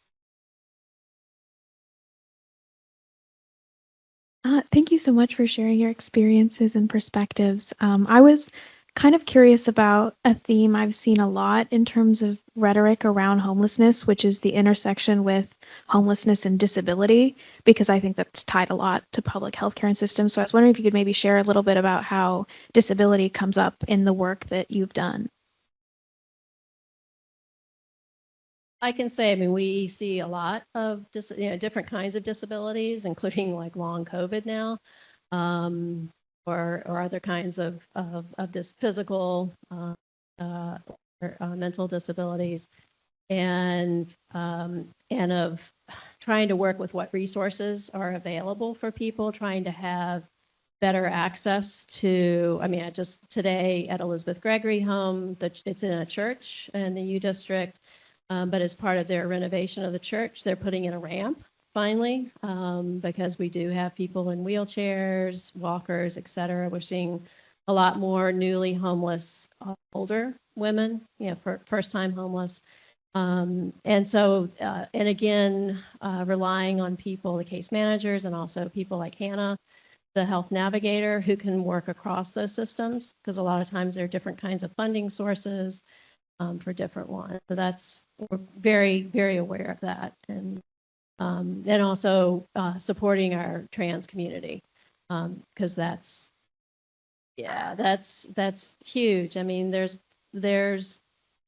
Thank you so much for sharing your experiences and perspectives. I was kind of curious about a theme I've seen a lot in terms of rhetoric around homelessness, which is the intersection with homelessness and disability, because I think that's tied a lot to public health care and systems. So I was wondering if you could maybe share a little bit about how disability comes up in the work that you've done. I can say, I mean, we see a lot of different kinds of disabilities, including like long COVID now, or other kinds of this physical or mental disabilities, and of trying to work with what resources are available for people, trying to have better access to. I mean, just today at Elizabeth Gregory Home, it's in a church in the U District. But as part of their renovation of the church, they're putting in a ramp finally, because we do have people in wheelchairs, walkers, et cetera. We're seeing a lot more newly homeless older women, for first-time homeless. And so, and again, relying on people, the case managers, and also people like Hannah, the health navigator, who can work across those systems, because a lot of times there are different kinds of funding sources for different ones. So we're very, very aware of that. And then also supporting our trans community, because that's huge. I mean, there's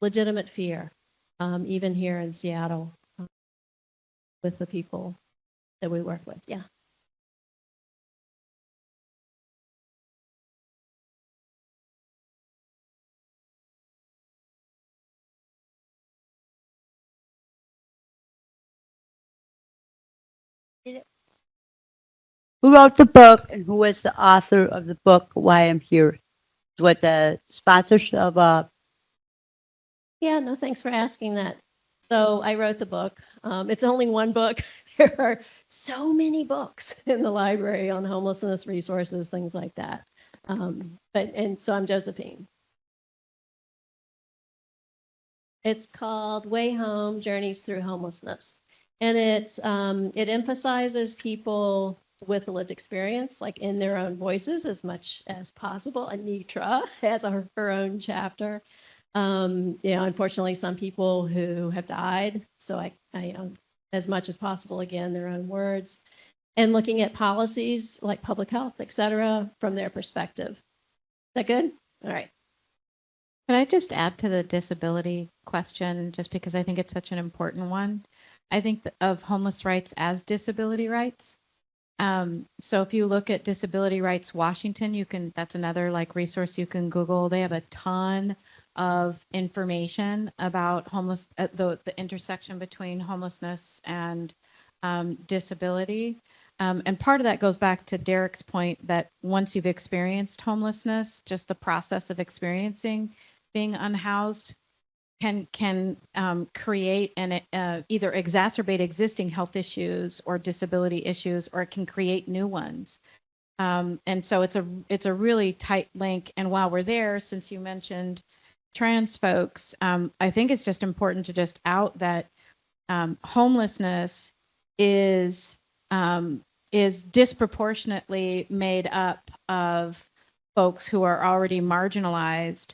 legitimate fear, even here in Seattle, with the people that we work with. Yeah. Who wrote the book and who is the author of the book, Why I'm Here? What the sponsors of Yeah, no, thanks for asking that. So I wrote the book. It's only one book. There are so many books in the library on homelessness resources, things like that. So I'm Josephine. It's called Way Home: Journeys Through Homelessness. And it emphasizes people with a lived experience, like in their own voices as much as possible. Anitra has her own chapter. Unfortunately, some people who have died. So I as much as possible, again, their own words, and looking at policies like public health, et cetera, from their perspective. Is that good? All right. Could I just add to the disability question, just because I think it's such an important one? I think of homeless rights as disability rights. So if you look at Disability Rights Washington, that's another resource you can Google. They have a ton of information about the intersection between homelessness and disability. And part of that goes back to Derek's point that once you've experienced homelessness, just the process of experiencing being unhoused can create and either exacerbate existing health issues or disability issues, or it can create new ones. And so it's a really tight link. And while we're there, since you mentioned trans folks, I think it's just important to just out that homelessness is disproportionately made up of folks who are already marginalized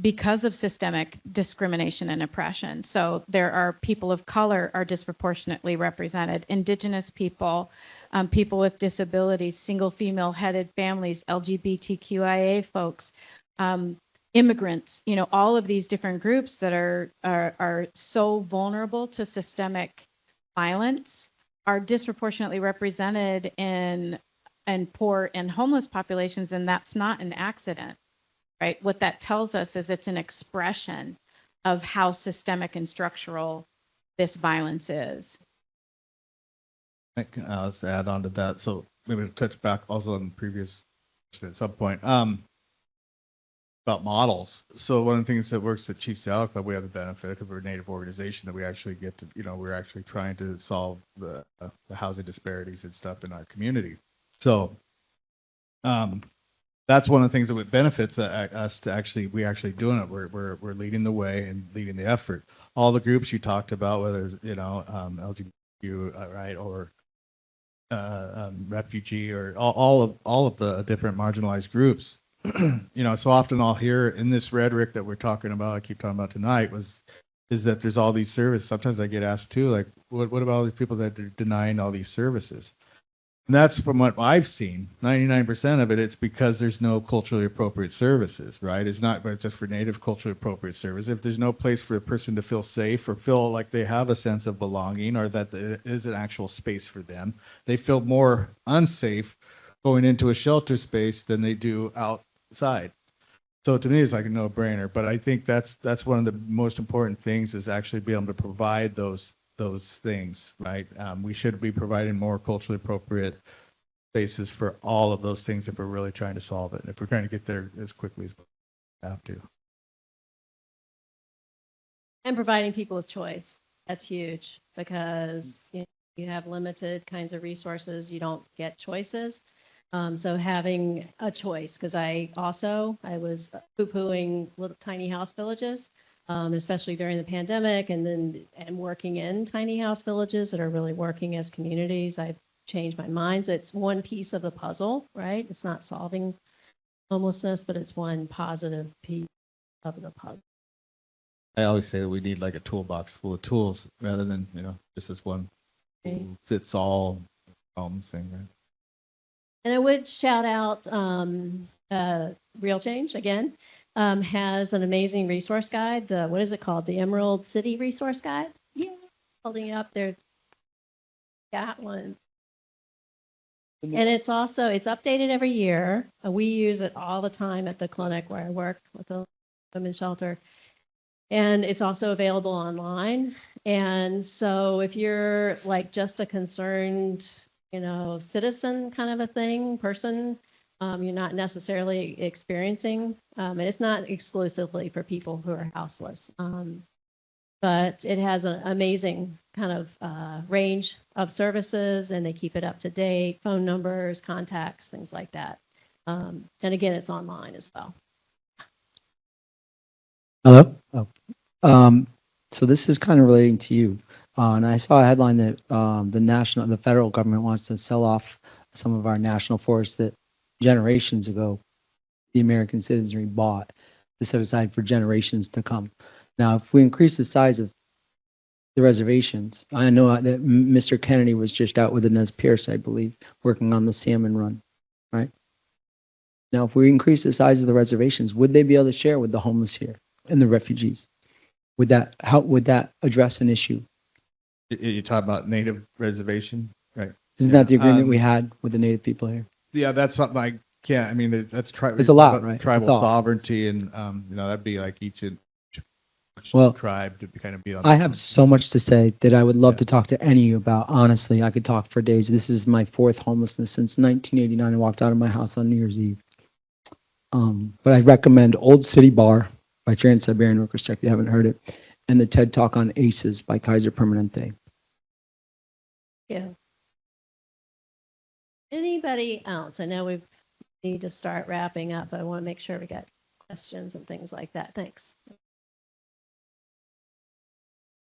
because of systemic discrimination and oppression. So there are people of color are disproportionately represented, indigenous people, people with disabilities, single female headed families, LGBTQIA folks, immigrants, all of these different groups that are so vulnerable to systemic violence are disproportionately represented in poor and homeless populations, and that's not an accident, right? What that tells us is it's an expression of how systemic and structural this violence is. Let's add on to that. So maybe to touch back also on the previous question at some point about models. So one of the things that works at Chief Seattle Club, we have the benefit because we're a Native organization that we actually get to, we're actually trying to solve the housing disparities and stuff in our community. So that's one of the things that benefits us to we actually doing it. We're leading the way and leading the effort. All the groups you talked about, whether it's LGBTQ, right, or refugee, or all of the different marginalized groups. So often I'll hear in this rhetoric that we're talking about, I keep talking about tonight, is that there's all these services. Sometimes I get asked too, like, what about all these people that are denying all these services? And that's from what I've seen, 99% of it, it's because there's no culturally appropriate services, right? It's not just for Native culturally appropriate service. If there's no place for a person to feel safe or feel like they have a sense of belonging or that there is an actual space for them, they feel more unsafe going into a shelter space than they do outside. So to me, it's like a no-brainer. But I think that's one of the most important things is actually be able to provide those things, right? We should be providing more culturally appropriate spaces for all of those things if we're really trying to solve it. And if we're trying to get there as quickly as we have to. And providing people with choice. That's huge because you have limited kinds of resources. You don't get choices. So having a choice, because I was poo-pooing little tiny house villages. Especially during the pandemic, and working in tiny house villages that are really working as communities. I've changed my mind. So it's one piece of the puzzle, right? It's not solving homelessness, but it's one positive piece of the puzzle. I always say that we need like a toolbox full of tools rather than, just this one fits all thing, right? And I would shout out Real Change again. Has an amazing resource guide. What is it called? The Emerald City Resource Guide. Yeah, holding it up there. Got one. And it's updated every year. We use it all the time at the clinic where I work with the women's shelter. And it's also available online. And so if you're like just a concerned, citizen kind of a person, you're not necessarily experiencing, and it's not exclusively for people who are houseless, but it has an amazing kind of range of services, and they keep it up to date, phone numbers, contacts, things like that. And again, it's online as well. Hello. So this is kind of relating to you, and I saw a headline that the federal government wants to sell off some of our national forests that generations ago the American citizenry bought to set aside for generations to come. Now, if we increase the size of the reservations, I know that Mr. Kennedy was just out with the Nez Perce, I believe, working on the salmon run, right? Now, if we increase the size of the reservations, would they be able to share with the homeless here and the refugees? Would that address an issue? You talk about Native reservation, right? Isn't that the agreement we had with the Native people here? Yeah, that's something I can't. I mean, that's It's a lot, right? Tribal sovereignty, and that'd be like each tribe to kind of be on. I have so much to say that I would love to talk to any of you about. Honestly, I could talk for days. This is my fourth homelessness since 1989. I walked out of my house on New Year's Eve. But I recommend Old City Bar by Trans-Siberian Orchestra if you haven't heard it, and the TED Talk on ACEs by Kaiser Permanente. Yeah. Anybody else? I know we need to start wrapping up. I want to make sure we got questions and things like that. Thanks.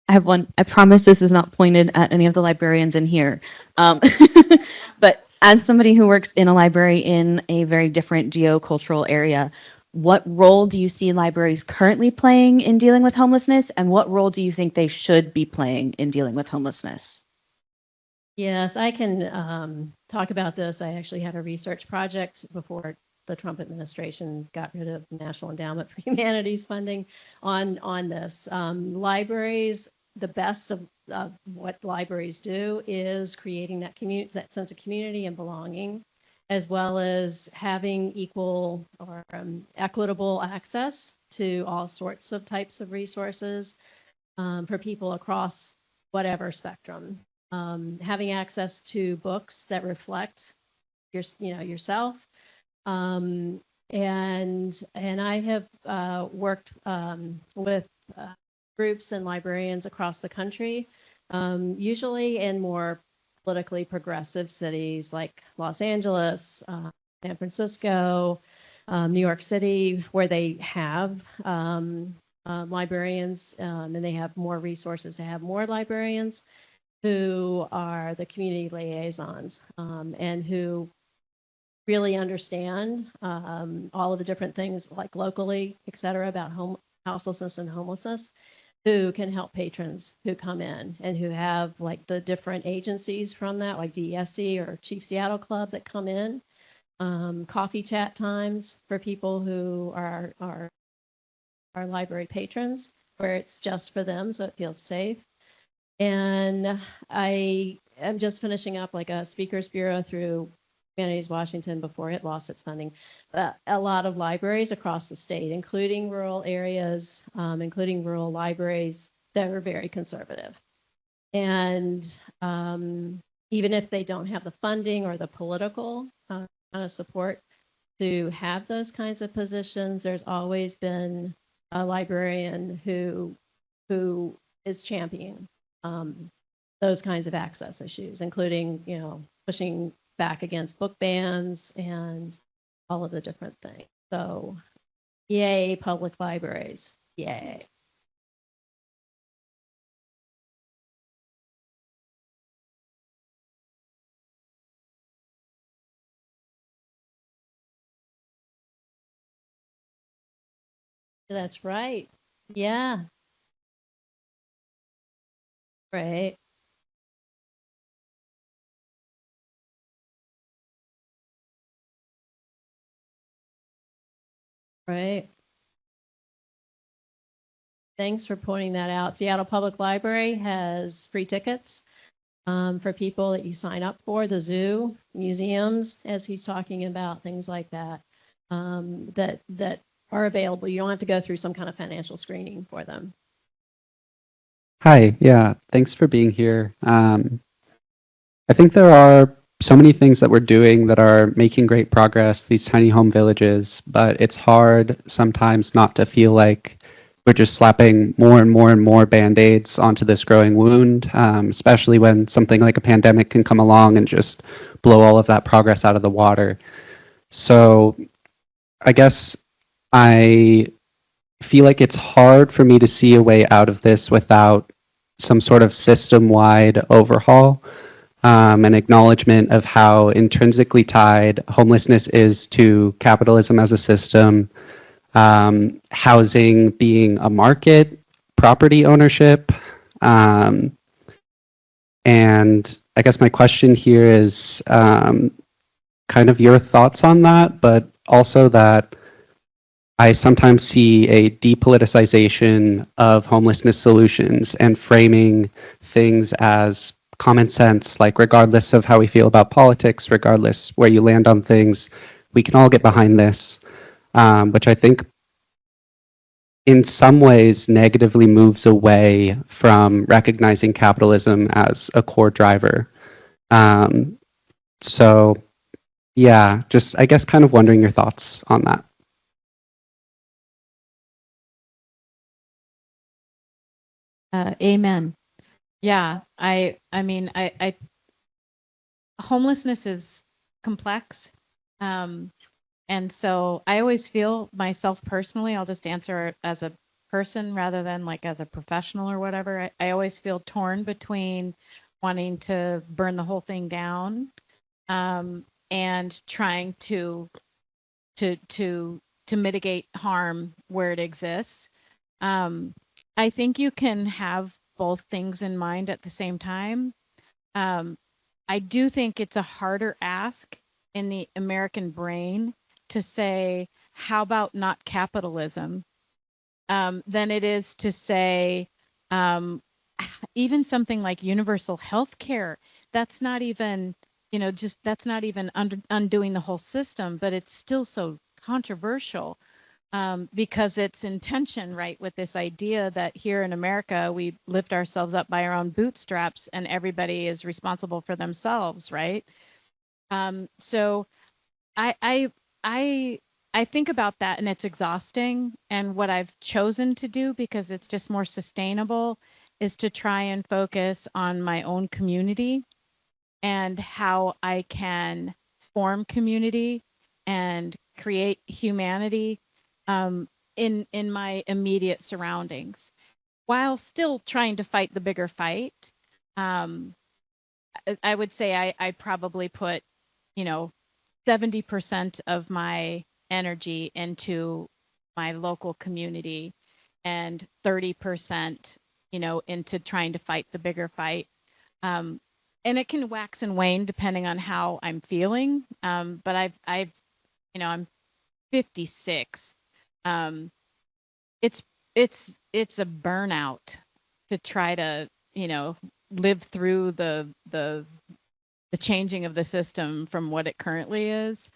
I have one. I promise this is not pointed at any of the librarians in here. But as somebody who works in a library in a very different geocultural area, what role do you see libraries currently playing in dealing with homelessness? And what role do you think they should be playing in dealing with homelessness? Yes, I can talk about this. I actually had a research project before the Trump administration got rid of National Endowment for Humanities funding on this. Libraries, the best of what libraries do is creating that community, that sense of community and belonging, as well as having equal or equitable access to all sorts of types of resources for people across whatever spectrum. Having access to books that reflect yourself. And I have worked with groups and librarians across the country, usually in more politically progressive cities like Los Angeles, San Francisco, New York City, where they have librarians and they have more resources to have more librarians who are the community liaisons and who really understand all of the different things like locally, et cetera, about houselessness and homelessness, who can help patrons who come in and who have like the different agencies from that, like DESC or Chief Seattle Club that come in, coffee chat times for people who are library patrons, where it's just for them, so it feels safe. And I am just finishing up like a speakers bureau through Humanities Washington before it lost its funding. A lot of libraries across the state, including rural areas, including rural libraries that are very conservative. And even if they don't have the funding or the political kind of support to have those kinds of positions, there's always been a librarian who is championing those kinds of access issues, including, pushing back against book bans and all of the different things. So yay, public libraries, yay. That's right. Yeah. Right. Right. Thanks for pointing that out. Seattle Public Library has free tickets for people that you sign up for, the zoo, museums, as he's talking about, things like that, that are available. You don't have to go through some kind of financial screening for them. Hi, yeah, thanks for being here. I think there are so many things that we're doing that are making great progress, these tiny home villages, but it's hard sometimes not to feel like we're just slapping more and more and more band-aids onto this growing wound, especially when something like a pandemic can come along and just blow all of that progress out of the water. So I guess I feel like it's hard for me to see a way out of this without some sort of system-wide overhaul, an acknowledgement of how intrinsically tied homelessness is to capitalism as a system, housing being a market, property ownership. And I guess my question here is kind of your thoughts on that, but also that I sometimes see a depoliticization of homelessness solutions and framing things as common sense, like regardless of how we feel about politics, regardless where you land on things, we can all get behind this, which I think in some ways negatively moves away from recognizing capitalism as a core driver. So yeah, just I guess kind of wondering your thoughts on that. Amen. Yeah, I mean, homelessness is complex. And so I always feel myself personally, I'll just answer as a person rather than like as a professional or whatever. I always feel torn between wanting to burn the whole thing down, and trying to mitigate harm where it exists. I think you can have both things in mind at the same time. I do think it's a harder ask in the American brain to say, how about not capitalism, than it is to say, even something like universal health care. That's not even, that's not even undoing the whole system, but it's still so controversial, because it's in tension, right, with this idea that here in America, we lift ourselves up by our own bootstraps and everybody is responsible for themselves, right? So I think about that and it's exhausting. And what I've chosen to do, because it's just more sustainable, is to try and focus on my own community and how I can form community and create humanity, in my immediate surroundings, while still trying to fight the bigger fight. I would say I probably put, 70% of my energy into my local community and 30%, into trying to fight the bigger fight. And it can wax and wane depending on how I'm feeling. But I'm 56. It's a burnout to try to, live through the changing of the system from what it currently is.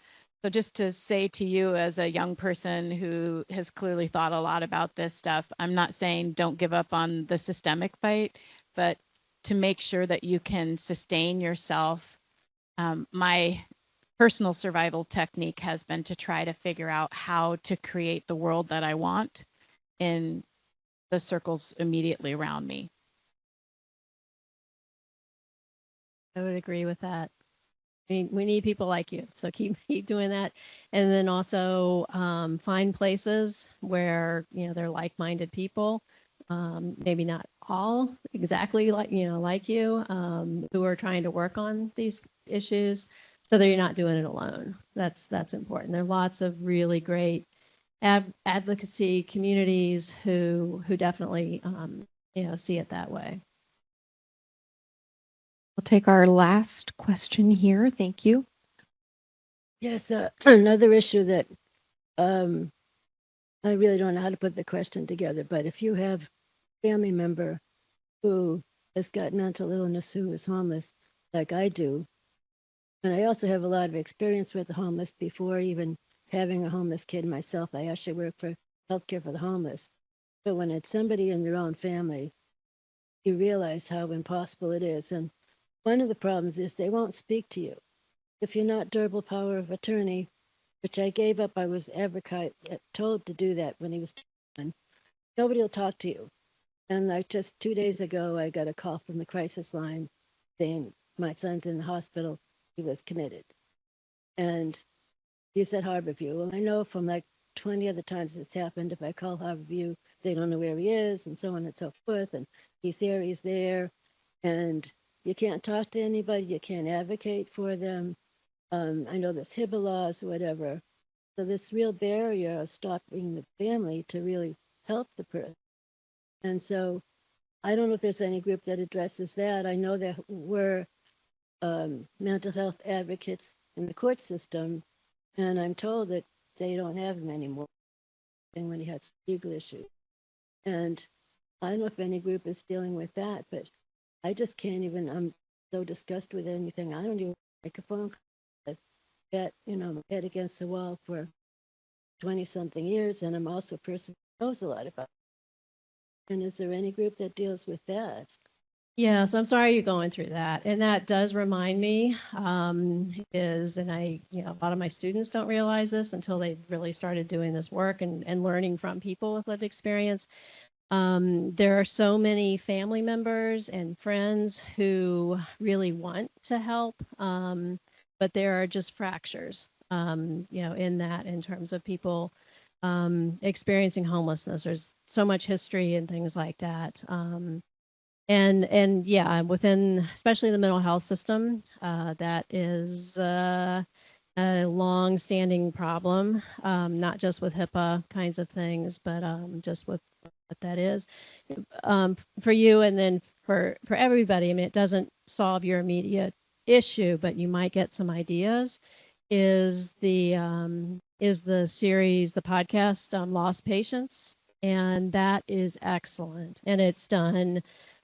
So just to say to you as a young person who has clearly thought a lot about this stuff, I'm not saying don't give up on the systemic fight, but to make sure that you can sustain yourself. My personal survival technique has been to try to figure out how to create the world that I want in the circles immediately around me. I would agree with that. We need people like you, so keep doing that, and then also find places where they're like-minded people, maybe not all exactly like like you, who are trying to work on these issues, so that you're not doing it alone. That's important. There are lots of really great advocacy communities who definitely see it that way. We'll take our last question here. Thank you. Yes, another issue that I really don't know how to put the question together, but if you have a family member who has got mental illness, who is homeless, like I do, and I also have a lot of experience with the homeless before even having a homeless kid myself. I actually work for healthcare for the homeless. But when it's somebody in your own family, you realize how impossible it is. And one of the problems is they won't speak to you. If you're not durable power of attorney, which I gave up, I was told to do that when he was 21, nobody will talk to you. And like just 2 days ago, I got a call from the crisis line saying, my son's in the hospital, he was committed. And he's at Harborview. Well, I know from like 20 other times it's happened, if I call Harborview, they don't know where he is, and so on and so forth. And he's there. And you can't talk to anybody, you can't advocate for them. I know there's HIPAA laws, whatever. So this real barrier of stopping the family to really help the person. And so I don't know if there's any group that addresses that. I know there were mental health advocates in the court system, and I'm told that they don't have them anymore when he had legal issues. And I don't know if any group is dealing with that, but I just can't even, I'm so disgusted with anything. I don't even make a phone call. That, my head against the wall for 20-something years, and I'm also a person who knows a lot about it. And is there any group that deals with that? Yeah, so I'm sorry you're going through that. And that does remind me, a lot of my students don't realize this until they really started doing this work and learning from people with lived experience. There are so many family members and friends who really want to help, but there are just fractures, in that, in terms of people experiencing homelessness. There's so much history and things like that. And yeah, within especially the mental health system, that is a long-standing problem, not just with HIPAA kinds of things, but just with what that is for you, and then for everybody. I mean, it doesn't solve your immediate issue, but you might get some ideas. Is the series, the podcast, Lost Patients, and that is excellent, and it's done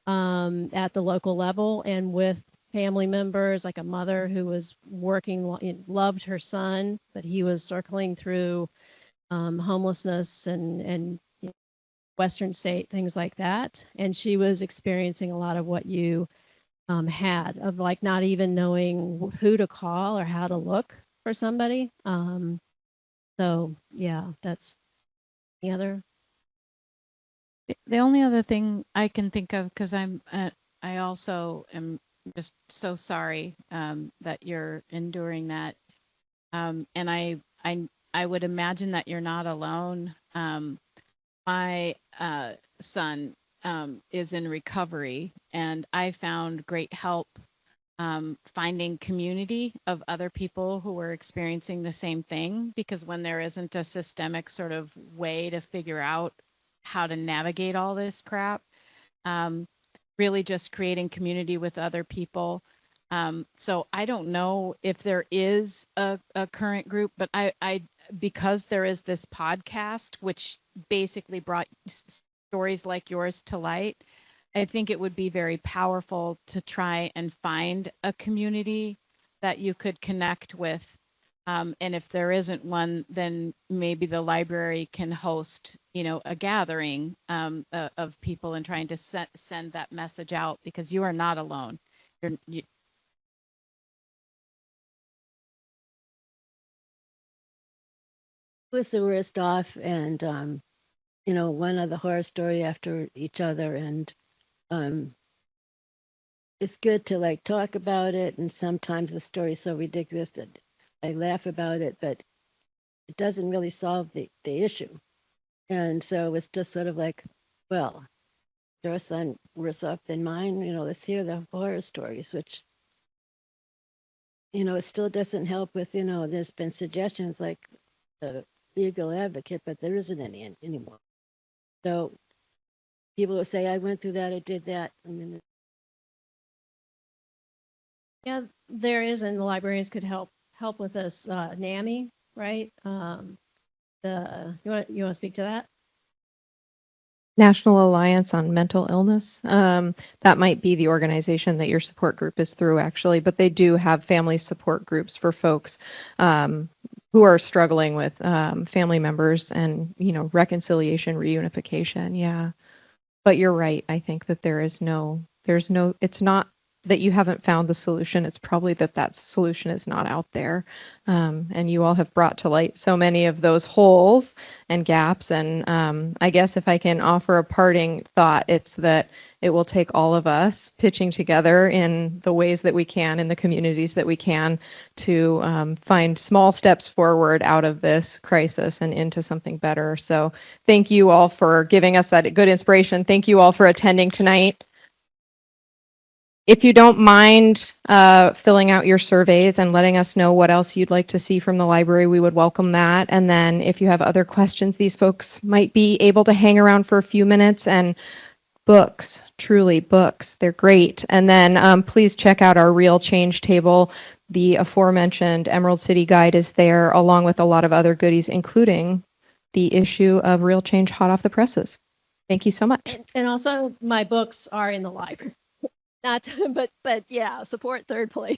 at the local level and with family members, like a mother who was working, loved her son, but he was circling through homelessness and Western state, things like that. And she was experiencing a lot of what you had, of like not even knowing who to call or how to look for somebody. So yeah, that's the other. The only other thing I can think of, because I also am just so sorry that you're enduring that, and I would imagine that you're not alone. My son is in recovery, and I found great help finding community of other people who were experiencing the same thing, because when there isn't a systemic sort of way to figure out how to navigate all this crap, really just creating community with other people. So I don't know if there is a current group, but I because there is this podcast, which basically brought stories like yours to light, I think it would be very powerful to try and find a community that you could connect with. And if there isn't one, then maybe the library can host, a gathering of people and trying to send that message out, because you are not alone. You was the worst off, and one other horror story after each other, and it's good to like talk about it, and sometimes the story's so ridiculous that I laugh about it, but it doesn't really solve the issue. And so it's just sort of like, well, your son worse off than mine, let's hear the horror stories, which it still doesn't help with, there's been suggestions like the legal advocate, but there isn't any anymore. So people will say, I went through that, I did that. I mean, Yeah, there is, and the librarians could help with this NAMI, right? You want to speak to that? National Alliance on Mental Illness. That might be the organization that your support group is through, actually, but they do have family support groups for folks who are struggling with family members and, reconciliation, reunification. Yeah. But you're right. I think that it's not that you haven't found the solution. It's probably that solution is not out there. And you all have brought to light so many of those holes and gaps. And I guess if I can offer a parting thought, it's that it will take all of us pitching together in the ways that we can, in the communities that we can, to find small steps forward out of this crisis and into something better. So thank you all for giving us that good inspiration. Thank you all for attending tonight. If you don't mind filling out your surveys and letting us know what else you'd like to see from the library, we would welcome that. And then if you have other questions, these folks might be able to hang around for a few minutes. And books, truly books, they're great. And then please check out our Real Change table. The aforementioned Emerald City Guide is there, along with a lot of other goodies, including the issue of Real Change hot off the presses. Thank you so much. And also, my books are in the library. Not, but yeah, support Third Place.